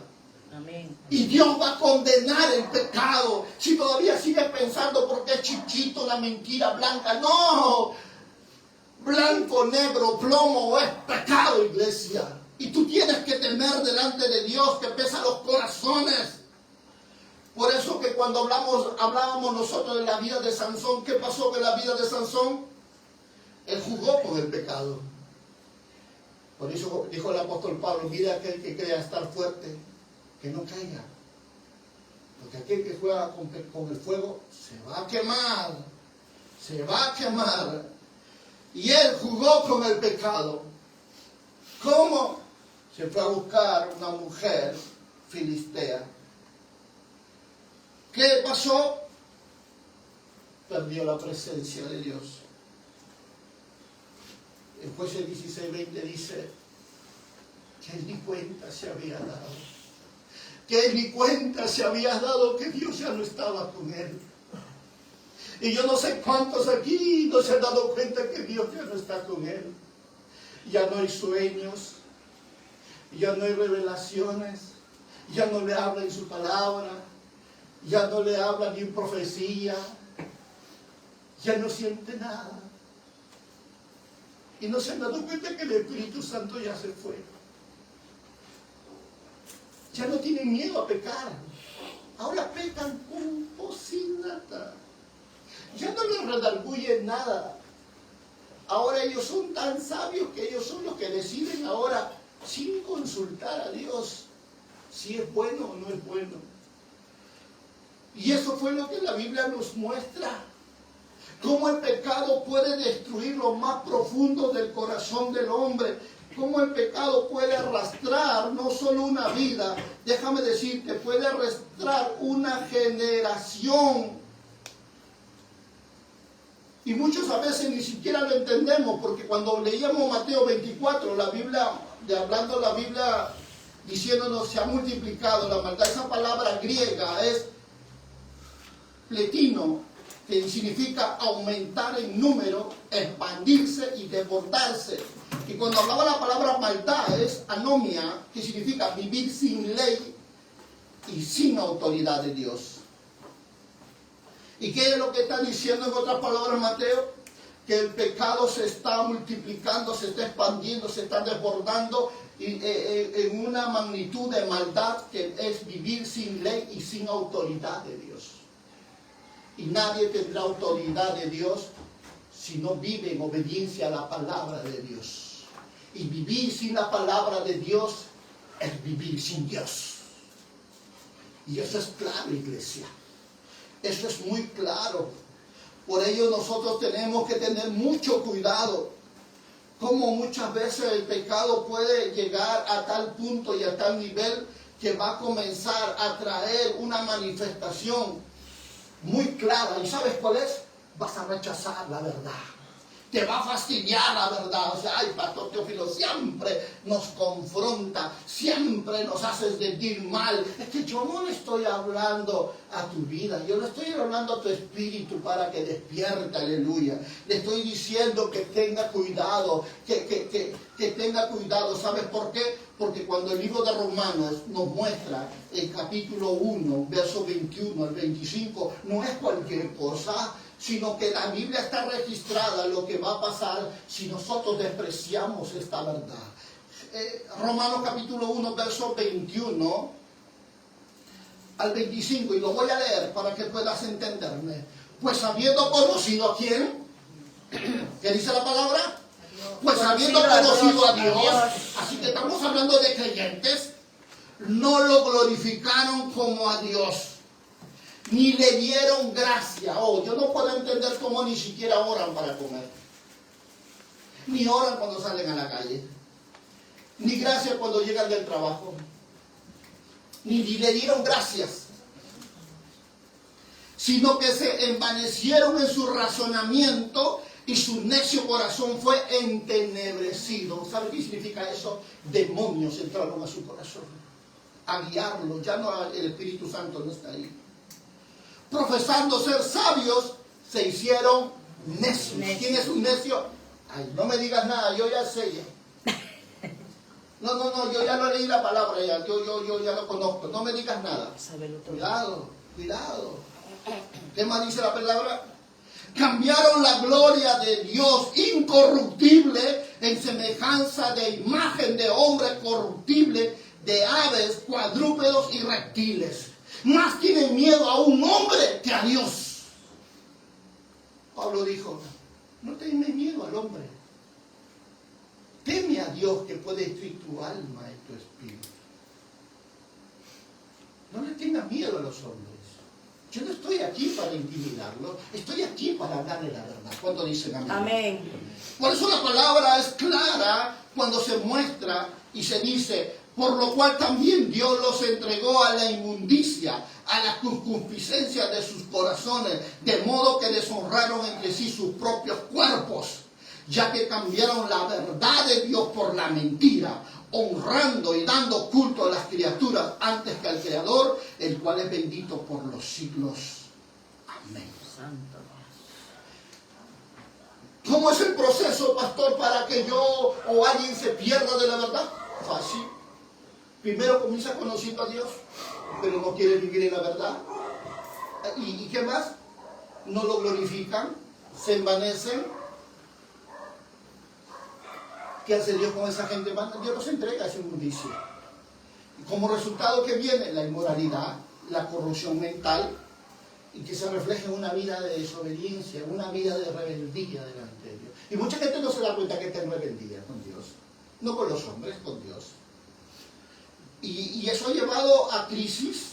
Amén. Y Dios va a condenar el pecado. Si todavía sigues pensando porque es chiquito la mentira blanca, no. Blanco, negro, plomo es pecado, iglesia. Y tú tienes que temer delante de Dios que pesa los corazones. Por eso que cuando hablábamos nosotros de la vida de Sansón, ¿qué pasó con la vida de Sansón? Él jugó con el pecado. Por eso dijo el apóstol Pablo, mira aquel que crea estar fuerte, que no caiga. Porque aquel que juega con el fuego se va a quemar. Se va a quemar. Y él jugó con el pecado. ¿Cómo? Se fue a buscar una mujer filistea. ¿Qué pasó? perdió la presencia de Dios. En Jueces 16:20 dice que él ni cuenta se había dado. Que él ni cuenta se había dado que Dios ya no estaba con él. Y yo no sé cuántos aquí no se han dado cuenta que Dios ya no está con él. Ya no hay sueños, ya no hay revelaciones, ya no le habla en su palabra, ya no le habla ni en profecía, ya no siente nada. Y no se han dado cuenta que el Espíritu Santo ya se fue. Ya no tienen miedo a pecar. Ahora pecan como sin nada. Ya no les redarguyen nada. Ahora ellos son tan sabios que ellos son los que deciden ahora, sin consultar a Dios, si es bueno o no es bueno. Y eso fue lo que la Biblia nos muestra. Cómo el pecado puede destruir lo más profundo del corazón del hombre. Cómo el pecado puede arrastrar no solo una vida, déjame decirte, puede arrastrar una generación. Y muchos a veces ni siquiera lo entendemos, porque cuando leíamos Mateo 24, la Biblia, hablando la Biblia, diciéndonos se ha multiplicado la maldad, esa palabra griega es pletino, que significa aumentar en número, expandirse y desbordarse. Y cuando hablaba la palabra maldad es anomia, que significa vivir sin ley y sin autoridad de Dios. ¿Y qué es lo que está diciendo en otras palabras Mateo? Que el pecado se está multiplicando, se está expandiendo, se está desbordando en una magnitud de maldad que es vivir sin ley y sin autoridad de Dios. Y nadie tendrá autoridad de Dios si no vive en obediencia a la palabra de Dios. Y vivir sin la palabra de Dios es vivir sin Dios. Y eso es claro, iglesia. Eso es muy claro. Por ello nosotros tenemos que tener mucho cuidado. Como muchas veces el pecado puede llegar a tal punto y a tal nivel que va a comenzar a traer una manifestación muy clara. ¿Y sabes cuál es? Vas a rechazar la verdad. Te va a fastidiar la verdad. O sea, ay, Pastor Teófilo siempre nos confronta, siempre nos hace sentir mal. Es que yo no le estoy hablando a tu vida, yo le estoy hablando a tu espíritu para que despierte, aleluya. Le estoy diciendo que tenga cuidado, que tenga cuidado. ¿Sabes por qué? Porque cuando el libro de Romanos nos muestra el capítulo 1, verso 21 al 25, no es cualquier cosa, sino que la Biblia está registrada lo que va a pasar si nosotros despreciamos esta verdad. Romanos capítulo 1, verso 21 al 25, y lo voy a leer para que puedas entenderme. Pues habiendo conocido a quién, ¿qué dice la palabra? Pues habiendo conocido a Dios, así que estamos hablando de creyentes, no lo glorificaron como a Dios, ni le dieron gracia. Oh, yo no puedo entender cómo ni siquiera oran para comer, ni oran cuando salen a la calle, ni gracias cuando llegan del trabajo, ni le dieron gracias, sino que se envanecieron en su razonamiento y su necio corazón fue entenebrecido. ¿Sabe qué significa eso? Demonios entraron a su corazón a guiarlo. Ya no, el Espíritu Santo no está ahí. Profesando ser sabios, se hicieron necios. ¿Quién es un necio? Ay, no me digas nada, yo ya sé ya. No, yo ya no leí la palabra ya, yo ya lo conozco. No me digas nada. Cuidado, cuidado. ¿Qué más dice la palabra? Cambiaron la gloria de Dios incorruptible en semejanza de imagen de hombre corruptible, de aves, cuadrúpedos y reptiles. Más tienen miedo a un hombre que a Dios. Pablo dijo, no tengas miedo al hombre. Teme a Dios que puede destruir tu alma y tu espíritu. No le tengas miedo a los hombres. Yo no estoy aquí para intimidarlo, estoy aquí para hablarle la verdad. ¿Cuánto dicen amén? Amén. Por eso la palabra es clara cuando se muestra y se dice, por lo cual también Dios los entregó a la inmundicia, a la concupiscencia de sus corazones, de modo que deshonraron entre sí sus propios cuerpos, ya que cambiaron la verdad de Dios por la mentira, honrando y dando culto a las criaturas antes que al Creador, el cual es bendito por los siglos. Amén. Santo Dios. ¿Cómo es el proceso, pastor, para que yo o alguien se pierda de la verdad? Fácil. Primero comienza conociendo a Dios, pero no quiere vivir en la verdad. ¿Y qué más? No lo glorifican, se envanecen. ¿Qué hace Dios con esa gente? Dios los entrega a esa inmundicia. Y como resultado, ¿qué viene? La inmoralidad, la corrupción mental, y que se refleja en una vida de desobediencia, una vida de rebeldía delante de Dios. Y mucha gente no se da cuenta que está en rebeldía con Dios. No con los hombres, con Dios. Y eso ha llevado a crisis,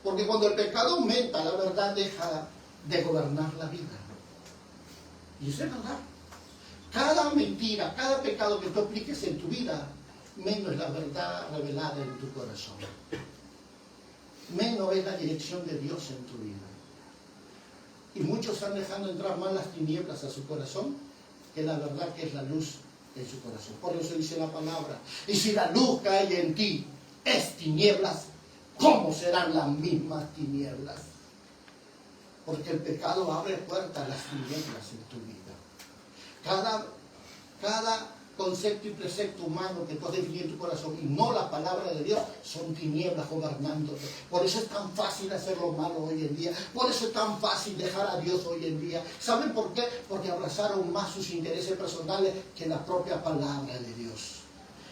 porque cuando el pecado aumenta, la verdad deja de gobernar la vida. Y eso es verdad. Cada mentira, cada pecado que tú apliques en tu vida, menos la verdad revelada en tu corazón. Menos es la dirección de Dios en tu vida. Y muchos están dejando entrar más las tinieblas a su corazón que la verdad que es la luz en su corazón. Por eso dice la palabra: y si la luz que hay en ti es tinieblas, ¿cómo serán las mismas tinieblas? Porque el pecado abre puertas a las tinieblas en tu vida. Cada concepto y precepto humano que tú has definido en tu corazón y no la palabra de Dios son tinieblas gobernándote. Por eso es tan fácil hacer lo malo hoy en día. Por eso es tan fácil dejar a Dios hoy en día. ¿Saben por qué? Porque abrazaron más sus intereses personales que la propia palabra de Dios.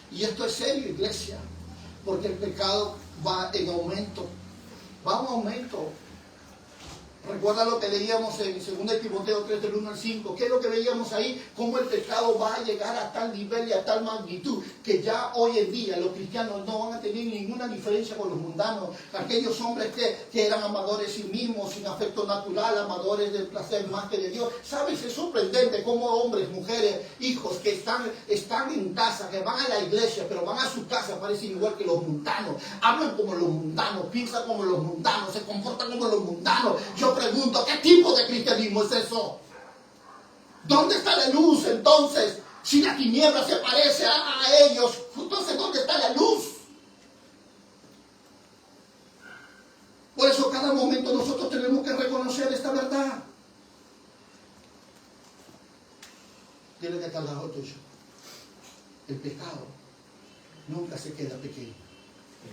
Y esto es serio, iglesia, porque el pecado va en aumento. Va en aumento. Recuerda lo que leíamos en 2 Timoteo 3, del 1 al 5. ¿Qué es lo que veíamos ahí? Cómo el pecado va a llegar a tal nivel y a tal magnitud que ya hoy en día los cristianos no van a tener ninguna diferencia con los mundanos. Aquellos hombres que eran amadores de sí mismos, sin afecto natural, amadores del placer más que de Dios. ¿Sabes? Es sorprendente cómo hombres, mujeres, hijos que están en casa, que van a la iglesia, pero van a su casa, parecen igual que los mundanos. Hablan como los mundanos, piensan como los mundanos, se comportan como los mundanos. Yo pregunto, ¿qué tipo de cristianismo es eso? ¿Dónde está la luz entonces? Si la tiniebla se parece a ellos, entonces ¿dónde está la luz? Por eso cada momento nosotros tenemos que reconocer esta verdad. Tiene que estar al lado tuyo. El pecado nunca se queda pequeño.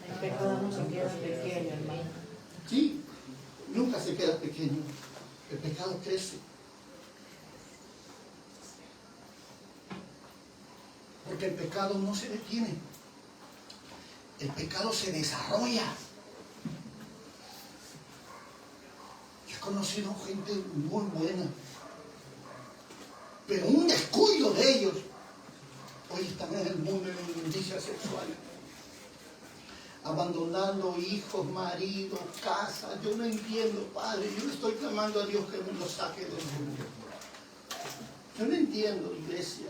El pecado no se queda pequeño, hermano. Sí. Nunca se queda pequeño. El pecado crece. Porque el pecado no se detiene. El pecado se desarrolla. Yo he conocido gente muy buena, pero un descuido de ellos. Hoy están en el mundo de la inmundicia sexual, abandonando hijos, maridos, casa. Yo no entiendo, Padre. Yo le estoy clamando a Dios que me lo saque del mundo. Yo no entiendo, iglesia.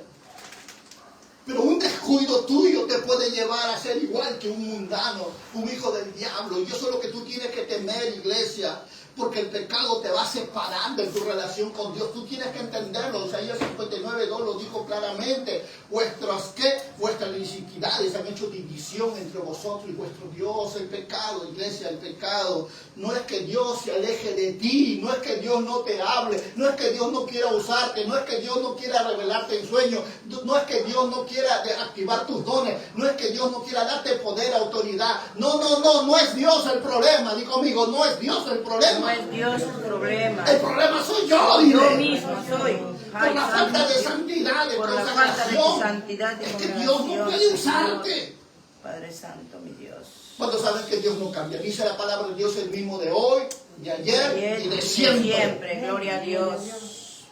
Pero un descuido tuyo te puede llevar a ser igual que un mundano, un hijo del diablo. Y eso es lo que tú tienes que temer, iglesia. Porque el pecado te va separando en tu relación con Dios. Tú tienes que entenderlo. Isaías 59:2 lo dijo claramente. Vuestras iniquidades han hecho división entre vosotros y vuestro Dios. El pecado, iglesia, el pecado. No es que Dios se aleje de ti. No es que Dios no te hable. No es que Dios no quiera usarte. No es que Dios no quiera revelarte en sueños. No es que Dios no quiera activar tus dones. No es que Dios no quiera darte poder, autoridad. No es Dios el problema. Di conmigo, no es Dios el problema. No es Dios el problema. El problema soy yo, dile. Yo mismo soy. Por la falta de santidad, de por la falta de consagración. santidad, de Es que Dios no puede usarte. Padre Santo, mi Dios. Cuando sabes que Dios no cambia. Dice la palabra de Dios el mismo de hoy, de ayer y de siempre. Gloria a Dios.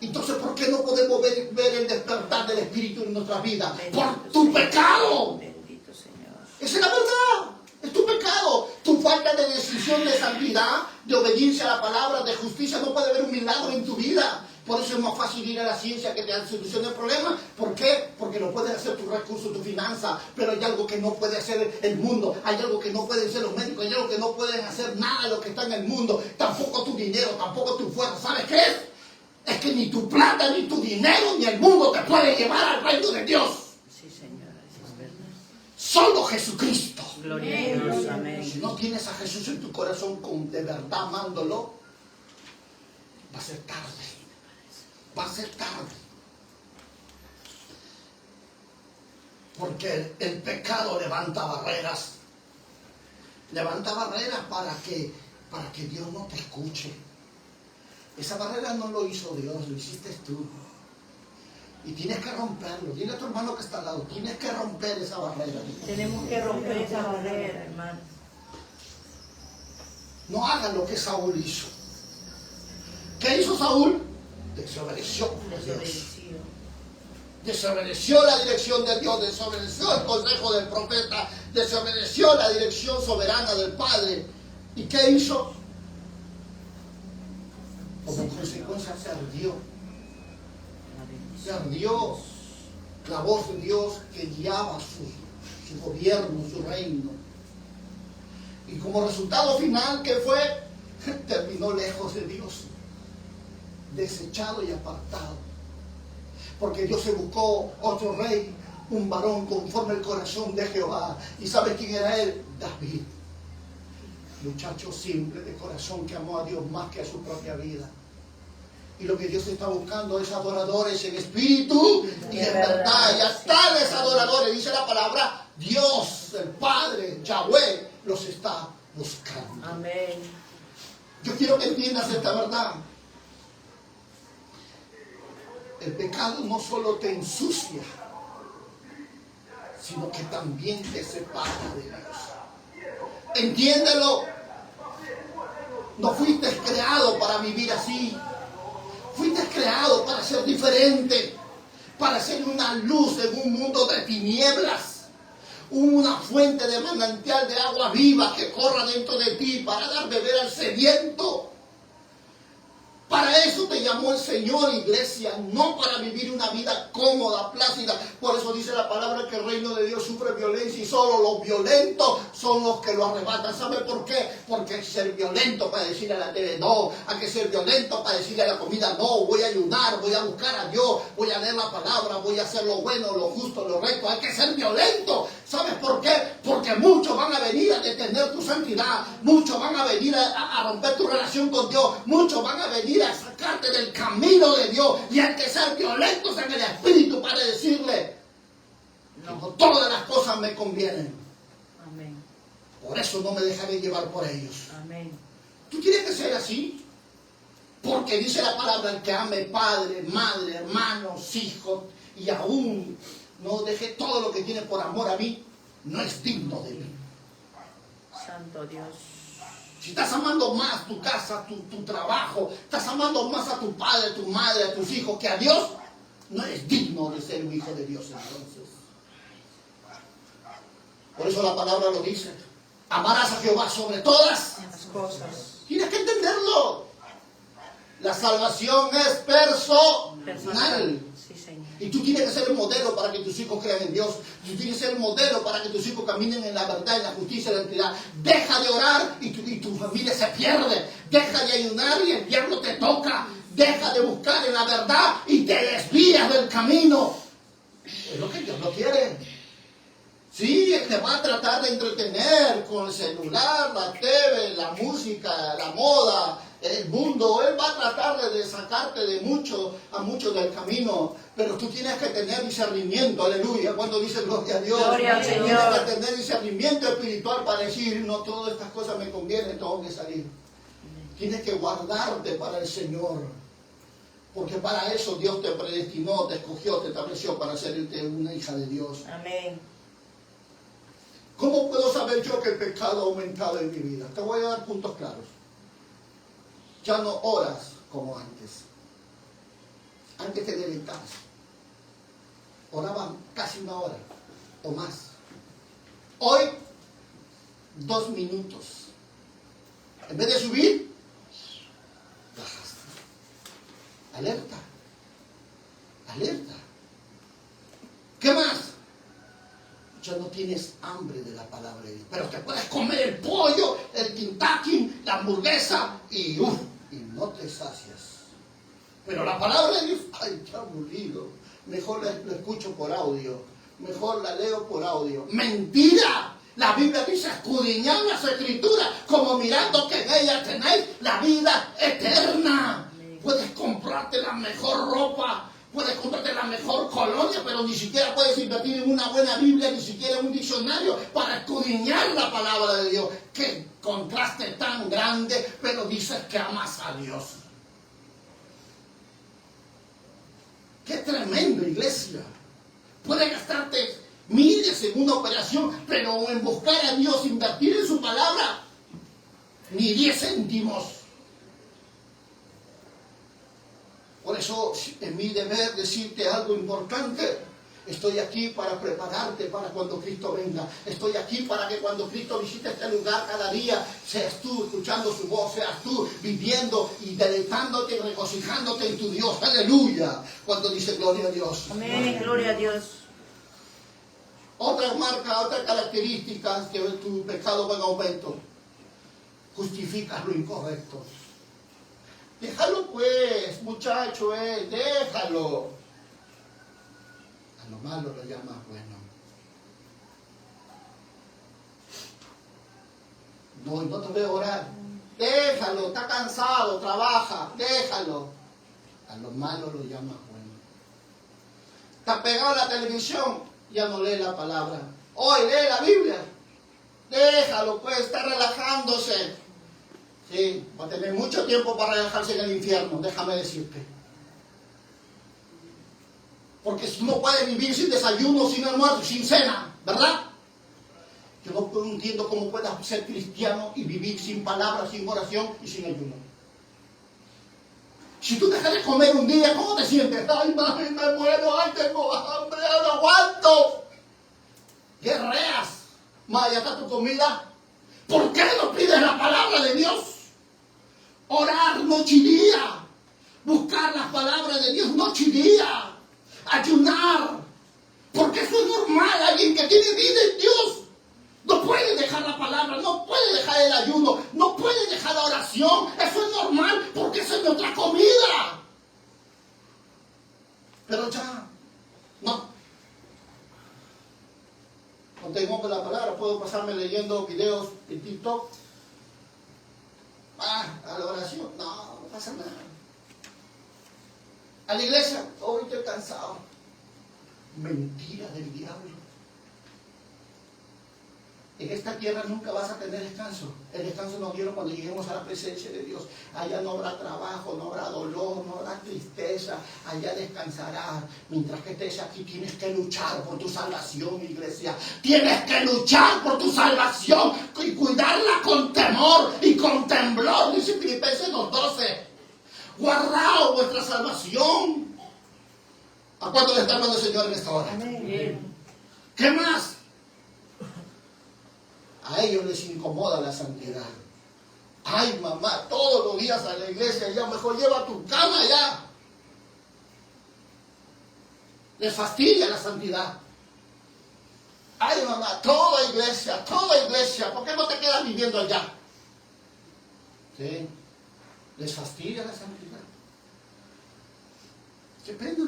Entonces, ¿por qué no podemos ver el despertar del Espíritu en nuestras vidas? Bendito Por tu Señor. pecado. Bendito Señor. Esa es la verdad. Es tu pecado. Tu falta de decisión de santidad, de obediencia a la palabra, de justicia. No puede haber un milagro en tu vida. Por eso es más fácil ir a la ciencia que te da solución del problema. ¿Por qué? Porque lo puedes hacer tu recurso, tu finanza. Pero hay algo que no puede hacer el mundo. Hay algo que no pueden hacer los médicos. Hay algo que no pueden hacer nada de lo que está en el mundo. Tampoco tu dinero, tampoco tu fuerza. ¿Sabes qué es? Es que ni tu plata, ni tu dinero, ni el mundo te puede llevar al reino de Dios. Sí, Señor, eso es verdad. Solo Jesucristo. Gloria a Dios, amén. Si no tienes a Jesús en tu corazón de verdad amándolo, va a ser tarde. Va a ser tarde. Porque el pecado levanta barreras. Levanta barreras para que Dios no te escuche. Esa barrera no lo hizo Dios, lo hiciste tú. Y tienes que romperlo. Dile a tu hermano que está al lado, tienes que romper esa barrera. Tenemos que romper esa barrera, hermano. No hagan lo que Saúl hizo. ¿Qué hizo Saúl? Desobedeció a Dios. Desobedeció la dirección de Dios, desobedeció el consejo del profeta, desobedeció la dirección soberana del Padre. ¿Y qué hizo? Como consecuencia se ardió. Se ardió la voz de Dios que guiaba su gobierno, su reino. Y como resultado final, ¿qué fue? Terminó lejos de Dios, desechado y apartado. Porque Dios se buscó otro rey, un varón conforme al corazón de Jehová. ¿Y sabes quién era él? David. Muchacho simple de corazón que amó a Dios más que a su propia vida. Y lo que Dios está buscando es adoradores en espíritu y en verdad. Y a tales adoradores, dice la palabra, Dios, el Padre, Yahweh, los está buscando. Amén. Yo quiero que entiendas esta verdad. El pecado no solo te ensucia, sino que también te separa de Dios. Entiéndelo. No fuiste creado para vivir así. Fuiste creado para ser diferente, para ser una luz en un mundo de tinieblas, una fuente de manantial de agua viva que corra dentro de ti para dar beber al sediento. Para eso te llamó el Señor, iglesia, no para vivir una vida cómoda, plácida. Por eso dice la palabra que el reino de Dios sufre violencia y solo los violentos son los que lo arrebatan. ¿Sabe por qué? Porque hay que ser violento para decirle a la tele no, hay que ser violento para decirle a la comida no, voy a ayunar, voy a buscar a Dios, voy a leer la palabra, voy a hacer lo bueno, lo justo, lo recto. Hay que ser violento. ¿Sabes por qué? Porque muchos van a venir a detener tu santidad, muchos van a venir a romper tu relación con Dios, muchos van a venir a sacarte del camino de Dios, y hay que ser violentos en el espíritu para decirle no todas las cosas me convienen. Amén. Por eso no me dejaré llevar por ellos. Amén. ¿Tú tienes que ser así? Porque dice la palabra, el que ame padre, madre, hermanos, hijos, y aún no deje todo lo que tiene por amor a mí, no es digno de mí. Santo Dios. Si estás amando más tu casa, tu trabajo, estás amando más a tu padre, a tu madre, a tus hijos que a Dios, no eres digno de ser un hijo de Dios entonces. Por eso la palabra lo dice. Amarás a Jehová sobre todas Las cosas. Tienes que entenderlo. La salvación es personal. Sí, Señor. Y tú tienes que ser el modelo para que tus hijos crean en Dios. Tú tienes que ser el modelo para que tus hijos caminen en la verdad, en la justicia, en la integridad. Deja de orar y tu familia se pierde. Deja de ayunar y el diablo te toca. Deja de buscar en la verdad y te desvías del camino. Es lo que Dios no quiere. Sí, te va a tratar de entretener con el celular, la TV, la música, la moda, el mundo. Él va a tratar de sacarte de a mucho del camino. Pero tú tienes que tener discernimiento, aleluya. Cuando dice gloria a Dios, Gloria al tienes Señor. que tener discernimiento espiritual para decir, no todas estas cosas me convienen, tengo que salir. Tienes que guardarte para el Señor. Porque para eso Dios te predestinó, te escogió, te estableció para ser una hija de Dios. Amén. ¿Cómo puedo saber yo que el pecado ha aumentado en mi vida? Te voy a dar puntos claros. Ya no oras como antes. Antes te deleitabas. Oraban casi una hora o más. Hoy, 2 minutos. En vez de subir, bajas. Alerta. Alerta. ¿Qué más? Ya no tienes hambre de la palabra de Dios, pero te puedes comer el pollo, el Kentucky, la hamburguesa y no te sacias. Pero la palabra de Dios, ay, qué aburrido. Mejor la escucho por audio, mejor la leo por audio. ¡Mentira! La Biblia dice, escudriñad las Escrituras, como mirando que en ellas tenéis la vida eterna. Puedes comprarte la mejor ropa, puedes comprarte la mejor colonia, pero ni siquiera puedes invertir en una buena Biblia, ni siquiera en un diccionario para escudriñar la palabra de Dios. ¡Qué contraste tan grande! Pero dices que amas a Dios. ¡Qué tremendo, iglesia! Puedes gastarte miles en una operación, pero en buscar a Dios, invertir en su palabra, ni 10 céntimos. Por eso es mi deber decirte algo importante. Estoy aquí para prepararte para cuando Cristo venga. Estoy aquí para que cuando Cristo visite este lugar cada día, seas tú escuchando su voz, seas tú viviendo y deleitándote y regocijándote en tu Dios. Aleluya. Cuando dice gloria a Dios. Amén, gloria a Dios. Otra marca, otra característica que tu pecado va en aumento. Justificas lo incorrecto. Déjalo pues, muchacho, déjalo. A lo malo lo llamas bueno. No te veo orar. Déjalo, está cansado, trabaja, déjalo. A lo malo lo llamas bueno. Está pegado a la televisión, ya no lee la palabra. Hoy lee la Biblia. Déjalo pues, está relajándose. Sí, va a tener mucho tiempo para relajarse en el infierno, déjame decirte. Porque no puede vivir sin desayuno, sin almuerzo, sin cena, ¿verdad? Yo no entiendo cómo puedas ser cristiano y vivir sin palabras, sin oración y sin ayuno. Si tú dejas de comer un día, ¿cómo te sientes? Ay, mami, me muero, ay, tengo hambre, no aguanto. Guerreas, ma, ya está tu comida. ¿Por qué no pides la palabra de Dios? Orar noche y día. Buscar las palabras de Dios noche y día. Ayunar. Porque eso es normal. Alguien que tiene vida en Dios no puede dejar la palabra, no puede dejar el ayuno, no puede dejar la oración. Eso es normal porque esa es nuestra comida. Pero ya, no. No tengo la palabra, puedo pasarme leyendo videos en TikTok. A la oración, no pasa nada. A la iglesia, hoy estoy cansado. Mentira del diablo. En esta tierra nunca vas a tener descanso. El descanso nos dieron cuando lleguemos a la presencia de Dios. Allá no habrá trabajo, no habrá dolor, no habrá tristeza. Allá descansarás. Mientras que estés aquí tienes que luchar por tu salvación, iglesia. Tienes que luchar por tu salvación y cuidarla con temor y con temblor. Dice Filipenses 2:12. Guardaos vuestra salvación. ¿A cuánto le está hablando el Señor en esta hora? Amén. ¿Qué más? A ellos les incomoda la santidad. Ay, mamá, todos los días a la iglesia, ya mejor lleva tu cama ya. Les fastidia la santidad. Ay, mamá, toda iglesia, ¿por qué no te quedas viviendo allá? Sí, les fastidia la santidad. Qué pena.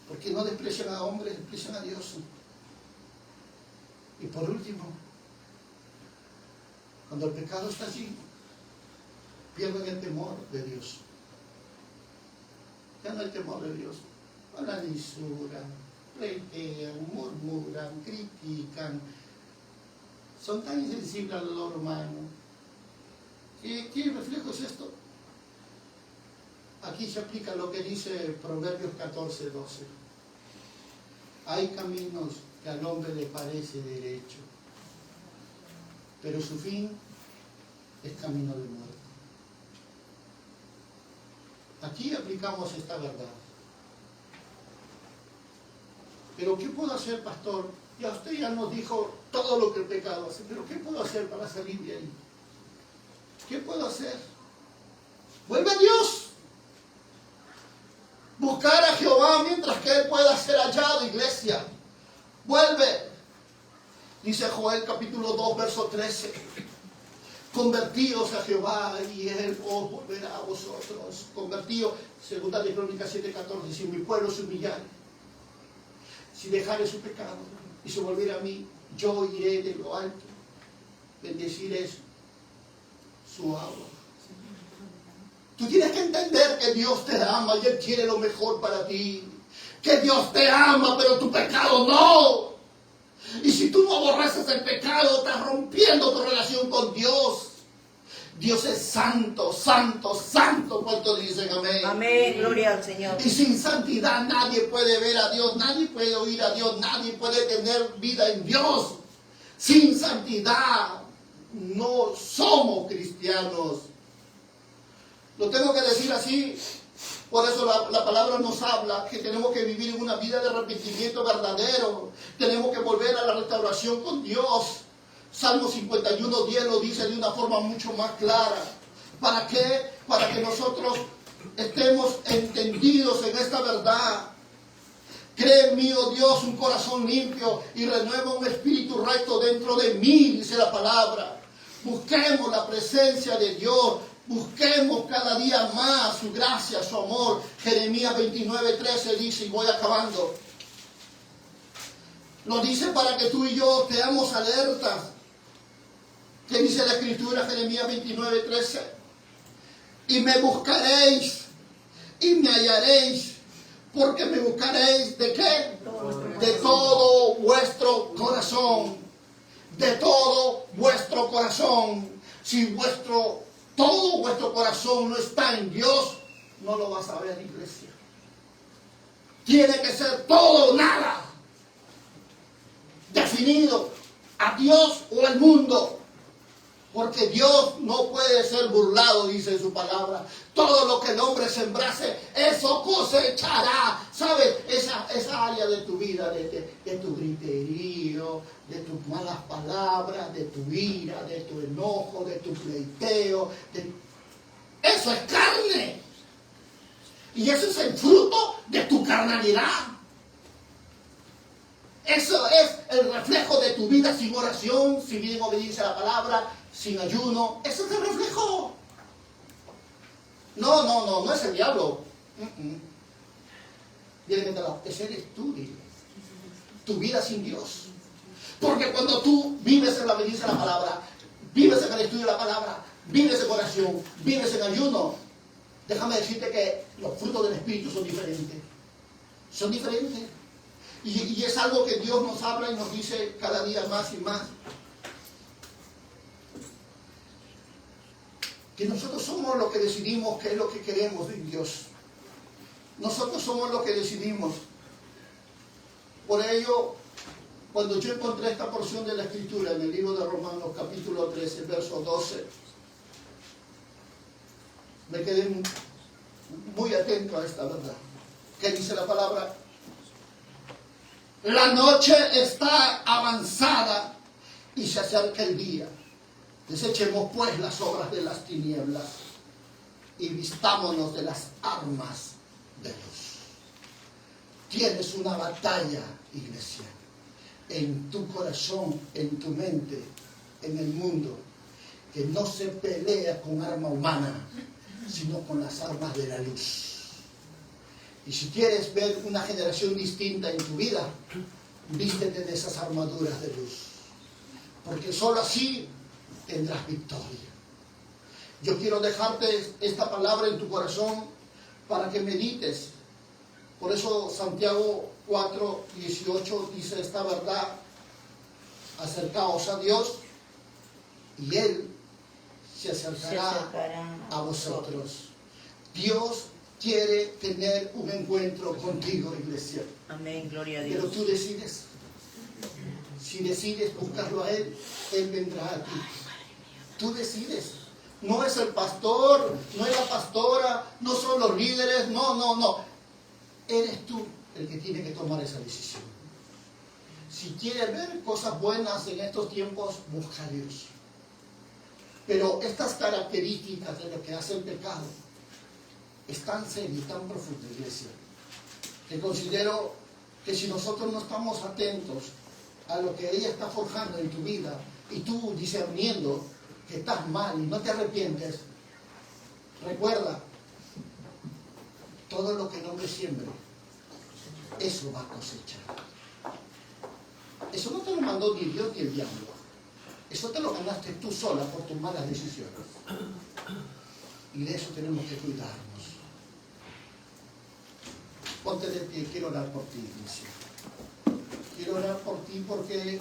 Porque no desprecian a hombres, desprecian a Dios. Y por último, cuando el pecado está allí, pierden el temor de Dios. Ya no hay temor de Dios. Hablan lisura, pleitean, murmuran, critican. Son tan insensibles al dolor humano. ¿Qué reflejo es esto? Aquí se aplica lo que dice Proverbios 14:12. Hay caminos que al hombre le parece derecho, pero su fin es camino de muerte. Aquí aplicamos esta verdad. Pero ¿qué puedo hacer, pastor? Ya usted ya nos dijo todo lo que el pecado hace, pero ¿qué puedo hacer para salir de ahí? ¿Qué puedo hacer? Vuelve a Dios. Buscar a Jehová mientras que Él pueda ser hallado, iglesia. Vuelve. Dice Joel capítulo 2, verso 13. Convertíos a Jehová y Él os volverá a vosotros. Convertíos, segunda de Crónicas 7:14. Si mi pueblo se humillare, si dejare su pecado y se volviera a mí, yo iré de lo alto, bendeciré su agua. Tú tienes que entender que Dios te ama y Él quiere lo mejor para ti. Que Dios te ama, pero tu pecado no. Y si tú no aborreces el pecado, estás rompiendo tu relación con Dios. Dios es santo, santo, santo. ¿Cuántos dicen amén? Amén, gloria al Señor. Y sin santidad nadie puede ver a Dios, nadie puede oír a Dios, nadie puede tener vida en Dios. Sin santidad no somos cristianos. Lo tengo que decir así. Por eso la palabra nos habla que tenemos que vivir en una vida de arrepentimiento verdadero. Tenemos que volver a la restauración con Dios. Salmo 51:10 lo dice de una forma mucho más clara. ¿Para qué? Para que nosotros estemos entendidos en esta verdad. Cree en mí, oh Dios, un corazón limpio y renueva un espíritu recto dentro de mí, dice la palabra. Busquemos la presencia de Dios. Busquemos cada día más su gracia, su amor. Jeremías 29:13 dice, y voy acabando. Nos dice para que tú y yo estemos alertas. ¿Qué dice la Escritura? Jeremías 29:13. Y me buscaréis y me hallaréis, porque me buscaréis ¿de qué? De todo vuestro corazón. De todo vuestro corazón. Si todo vuestro corazón no está en Dios, no lo vas a ver, iglesia. Tiene que ser todo o nada. Definido a Dios o al mundo. Porque Dios no puede ser burlado, dice en su palabra. Todo lo que el hombre sembrase, eso cosechará. ¿Sabes? Esa área de tu vida, de tu griterío, de tus malas palabras, de tu ira, de tu enojo, de tu pleiteo. Eso es carne. Y eso es el fruto de tu carnalidad. Eso es el reflejo de tu vida sin oración, sin bien obediencia a la palabra, sin ayuno. Ese es el reflejo. No es el diablo. Ese eres tú, dile. Tu vida sin Dios. Porque cuando tú vives en la obediencia a la palabra, vives en el estudio de la palabra, vives en oración, vives en ayuno, déjame decirte que los frutos del Espíritu son diferentes. Son diferentes. Y es algo que Dios nos habla y nos dice cada día más y más. Que nosotros somos los que decidimos qué es lo que queremos en Dios. Nosotros somos los que decidimos. Por ello, cuando yo encontré esta porción de la Escritura en el libro de Romanos, capítulo 13, verso 12, me quedé muy atento a esta verdad. ¿Qué dice la palabra? La noche está avanzada y se acerca el día. Desechemos pues las obras de las tinieblas y vistámonos de las armas de luz. Tienes una batalla, iglesia, en tu corazón, en tu mente, en el mundo, que no se pelea con arma humana, sino con las armas de la luz. Y si quieres ver una generación distinta en tu vida, vístete de esas armaduras de luz. Porque solo así tendrás victoria. Yo quiero dejarte esta palabra en tu corazón para que medites. Por eso Santiago 4:18 dice esta verdad: acercaos a Dios y Él se acercará a vosotros. Dios quiere tener un encuentro contigo, iglesia. Amén, gloria a Dios. Pero tú decides. Si decides buscarlo a Él, Él vendrá a ti. Tú decides. No es el pastor, no es la pastora, no son los líderes, no. Eres tú el que tiene que tomar esa decisión. Si quieres ver cosas buenas en estos tiempos, busca a Dios. Pero estas características de lo que hace el pecado es tan serio y tan profundo, iglesia, que considero que si nosotros no estamos atentos a lo que ella está forjando en tu vida y tú discerniendo que estás mal y no te arrepientes, recuerda, todo lo que el hombre siembre, eso va a cosechar. Eso no te lo mandó ni Dios ni el diablo. Eso te lo ganaste tú sola por tus malas decisiones. Y de eso tenemos que cuidarnos. Ponte de pie, quiero orar por ti, iglesia. Quiero orar por ti porque